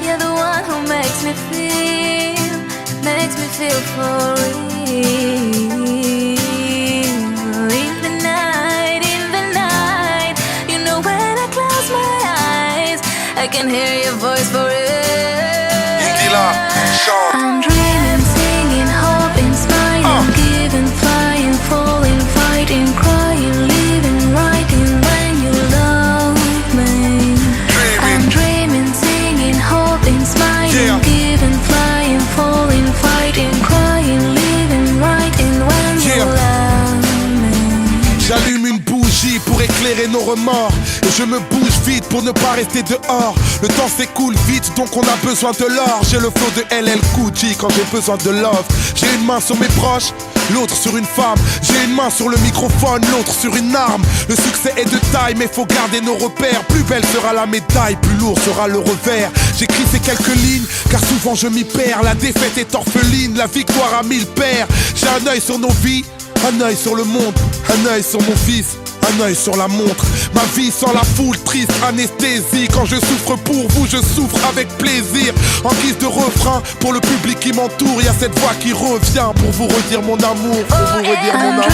you're the one who makes me feel for real. In the night, you can hear your voice forever. Indila, chante. I'm dreaming, singing, hoping, smiling, giving, flying, falling, fighting, crying, living, writing when you love me. I'm dreaming, singing, hoping, smiling, giving, flying, falling, fighting, crying, living, writing when you love me. J'allume une bougie pour éclairer nos remords. Et je me bouge vite pour ne pas rester dehors. Le temps s'écoule vite donc on a besoin de l'or. J'ai le flow de LL Cool J quand j'ai besoin de love. J'ai une main sur mes proches, l'autre sur une femme. J'ai une main sur le microphone, l'autre sur une arme. Le succès est de taille mais faut garder nos repères. Plus belle sera la médaille, plus lourd sera le revers. J'écris ces quelques lignes car souvent je m'y perds. La défaite est orpheline, la victoire a 1000 pères. J'ai un œil sur nos vies, un œil sur le monde, un œil sur mon fils, un œil sur la montre. Ma vie sans la foule, triste anesthésie. Quand je souffre pour vous, je souffre avec plaisir. En guise de refrain, pour le public qui m'entoure, y'a cette voix qui revient pour vous redire mon amour, pour vous redire mon amour.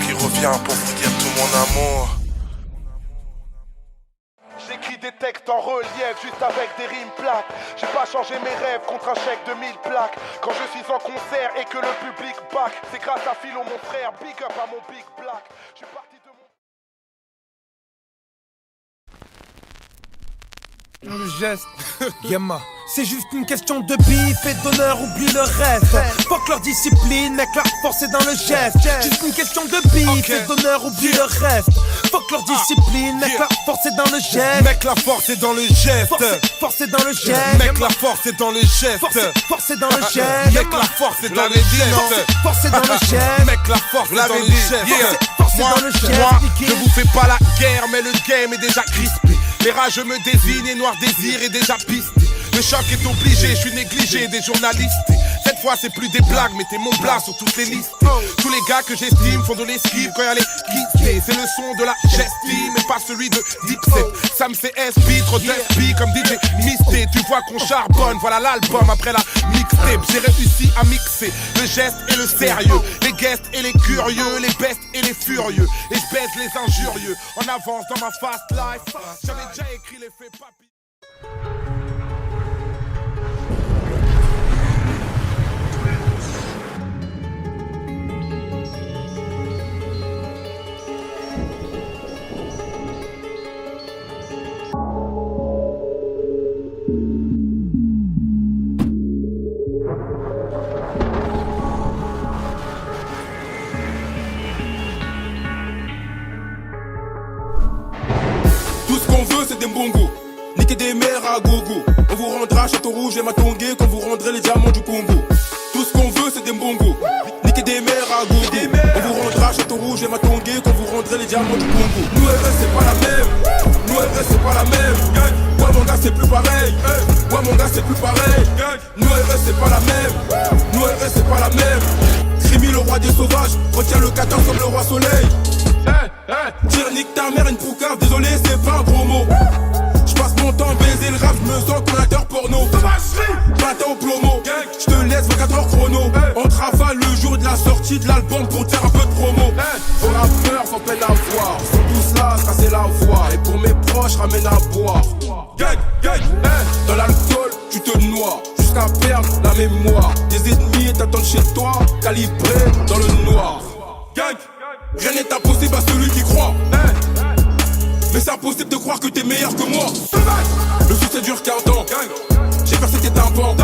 Qui revient pour vous dire tout mon amour. J'écris des textes en relief juste avec des rimes plates. J'ai pas changé mes rêves contre un chèque de 1000 plaques. Quand je suis en concert et que le public back, c'est grâce à Philo mon frère, big up à mon big black. Je suis parti de mon... Le geste, Yama. C'est juste une question de bif et d'honneur, oublie le reste. Fuck leur discipline, mec, la force est dans le geste. Juste une question de bif et d'honneur, oublie le reste. Fuck leur discipline, mec, la force est dans le geste. Mec, la force est dans le geste. Force est dans le geste. Mec, la force est dans le geste. Force est dans le geste. Mec, la force est dans le geste. Force est dans le geste. Mec, la force est dans le geste. Moi, je vous fais pas la guerre, mais le game est déjà crispé. Les rages me désignent et Noir Désir est déjà pisté. Le choc est obligé, je suis négligé des journalistes. Cette fois c'est plus des blagues, mettez mon blas sur toutes les listes. Tous les gars que j'estime font de l'esquive quand y'a les quittés. C'est le son de la gestime et pas celui de Dipset. Sam CSB, trop d'SB comme DJ Misté. Tu vois qu'on charbonne, voilà l'album après la mixtape. J'ai réussi à mixer le geste et le sérieux, les guests et les curieux, les bestes et les furieux. Et je baise les injurieux, en avance dans ma fast life. J'avais déjà écrit les faits papy. C'est des mbongo, niquer des mers à gogo. On vous rendra Château Rouge et Matongé quand vous rendrez les diamants du Congo. Tout ce qu'on veut c'est des mbongo, niquer des mers à gogo. On vous rendra Château Rouge et Matongé quand vous rendrez les diamants du Congo. Nous RS c'est pas la même, nous RS c'est pas la même. Ouais mon gars c'est plus pareil, ouais mon gars c'est plus pareil. Nous RS c'est pas la même, nous RS c'est pas la même. Crimi le roi des sauvages, retiens le 14 comme le roi soleil. Tire nique ta mère une poucave, désolé c'est pas un gros mot. J'passe mon temps à baiser le rap, j'me sens comme un acteur porno. 20 ans au plomo, j'te laisse 24 heures chrono. On travaille le jour de la sortie de l'album pour faire un peu de promo. Vos rappeurs sont peine à voir, sont tous là, tracer la voie. Et pour mes proches, ramène à boire. Dans l'alcool, tu te noies jusqu'à perdre la mémoire. Tes ennemis t'attendent chez toi, calibrés dans le noir. Rien n'est impossible à celui qui croit. Mais c'est impossible de croire que t'es meilleur que moi. Le succès dure qu'un temps. J'ai percé tes tympans.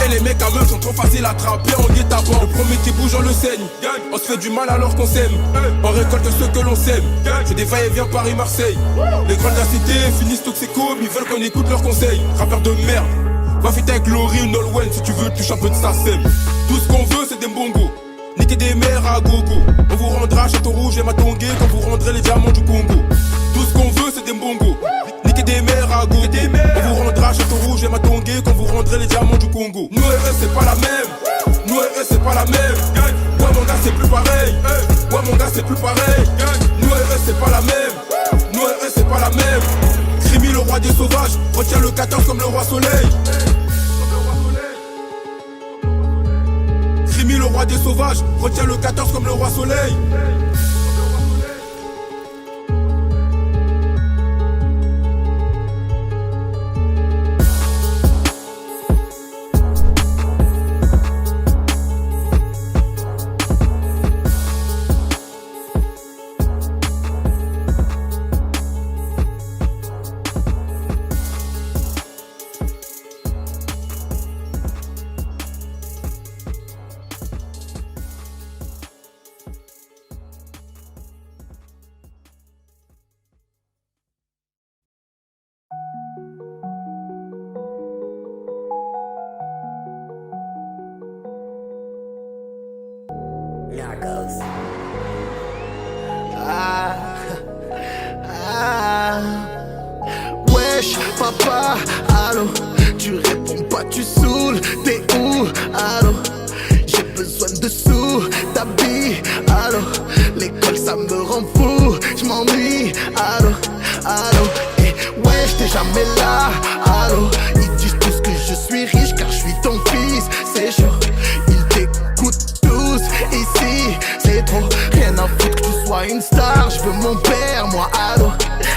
Et les mecs à meufs sont trop faciles à attraper en guet-apens. Le premier qui bouge on le saigne. On se fait du mal alors qu'on s'aime. On récolte ceux que l'on sème. C'est des va-et-vient Paris-Marseille. Les grands de la cité finissent toxico, ils veulent qu'on écoute leurs conseils. Rappeurs de merde, Va fit avec Laurie ou Nolwenn si tu veux toucher un peu de sa sème. Tout ce qu'on veut c'est des mbongos, niquer des mères à gogo. On vous rendra Château Rouge et Matongé quand vous rendrez les diamants du Congo. Tout ce qu'on veut c'est des mbongos, niquer des mères à gogo. On vous rendra Château Rouge et Matongé quand vous rendrez les diamants du Congo. Nous et eux c'est pas la même, nous et eux c'est pas la même. Moi mon gars c'est plus pareil, moi mon gars c'est plus pareil. Nous et eux c'est pas la même, nous et eux c'est pas la même. Crimi le roi des sauvages, retiens le 14 comme le roi soleil. Crimi le roi des sauvages, retiens le 14 comme le roi soleil. Narcos. Wesh, papa, allô, tu réponds pas, tu saoules, t'es où, allô, j'ai besoin de sous, t'habilles, allô, l'école ça me rend fou, j'm'ennuie, allô, allô, et wesh, t'es jamais là, allô, ils disent tous que je suis riche car je suis ton fils, c'est chaud, ils t'écoutent tous, ici, c'est trop, rien à foutre que tu sois une star, je veux mon père, moi, allô,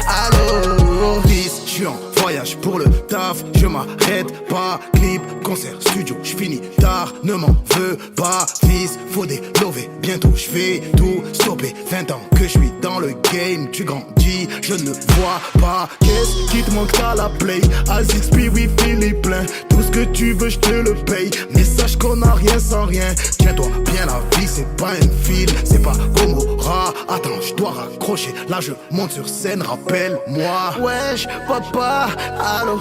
allô, fils, je suis en voyage pour le taf, je m'arrête pas, clip, concert, studio, je finis tard, ne m'en veux pas, fils, faut des lovés, bientôt je vais tout stopper, 20 ans que je suis dans le game, tu grandis, je ne vois pas, qu'est-ce qui te manque à la play, A6P, Wi-Fi, les plein, tout ce que tu veux je te le paye, mais sache qu'on a rien sans rien, tiens-toi bien la vie, c'est pas un film, c'est pas Gomorrah, attends, je dois raccrocher, là je monte sur scène, rappelle-moi, wesh, papa, allô,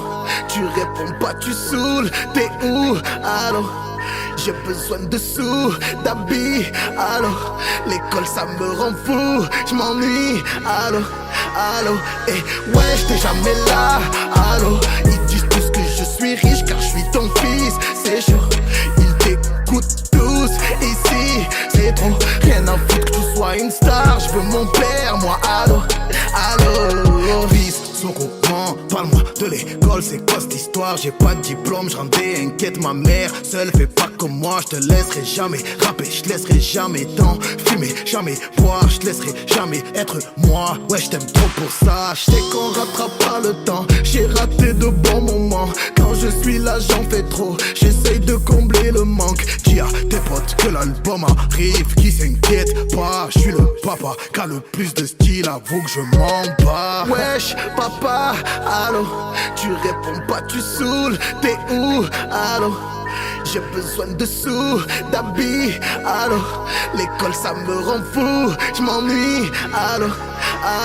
tu réponds pas, tu saoules, t'es où, allô, j'ai besoin de sous, d'habits, allô, l'école ça me rend fou, j'm'ennuie, allô, allô, et wesh, t'es jamais là, allô, ils disent tous que je suis riche car je suis ton fils, c'est chaud, ils t'écoutent tous, ici, c'est trop, rien à foutre que tu sois une star, je veux mon père, moi, allô, allô, fils, Soko, parle-moi de l'école, c'est quoi cette histoire? J'ai pas de diplôme, je rends des inquiète ma mère. Seule fais pas comme moi, je te laisserai jamais rapper, je te laisserai jamais tant fumer, jamais boire, je te laisserai jamais être moi. Ouais, je t'aime trop pour ça, je sais qu'on rattrape pas le temps. J'ai raté de bons moments, quand je suis là j'en fais trop. J'essaye de combler le manque, dis à tes potes que l'album arrive, qui s'inquiète pas. Je suis le papa qui a le plus de style, avoue que je m'en bats. Wesh, papa, allô, tu réponds pas, tu saoules, t'es où, allô, j'ai besoin de sous, d'habits, allô, l'école ça me rend fou, j'm'ennuie, allô,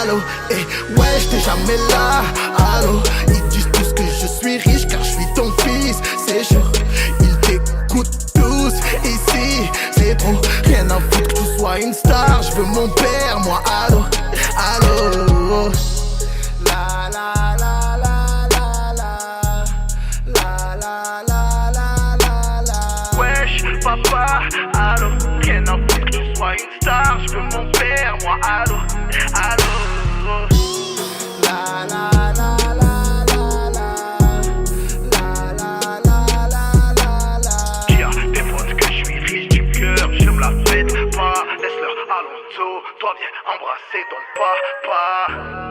allô, et wesh, t'es jamais là, allô, ils disent tous que je suis riche car je suis ton fils, c'est chaud, ils t'écoutent tous, ici, c'est trop, rien à foutre que tu sois une star, je veux mon père, moi, allô, allô. La la la la la la la la la la la la. Wesh, papa, allô, rien à foutre que tu sois une star, je veux mon père, moi, allô, allô. La la la la la la la la la la la la. Dis à tes potes que je suis riche du cœur, je me la fête pas, laisse-leur à l'onto, toi viens embrasser ton papa.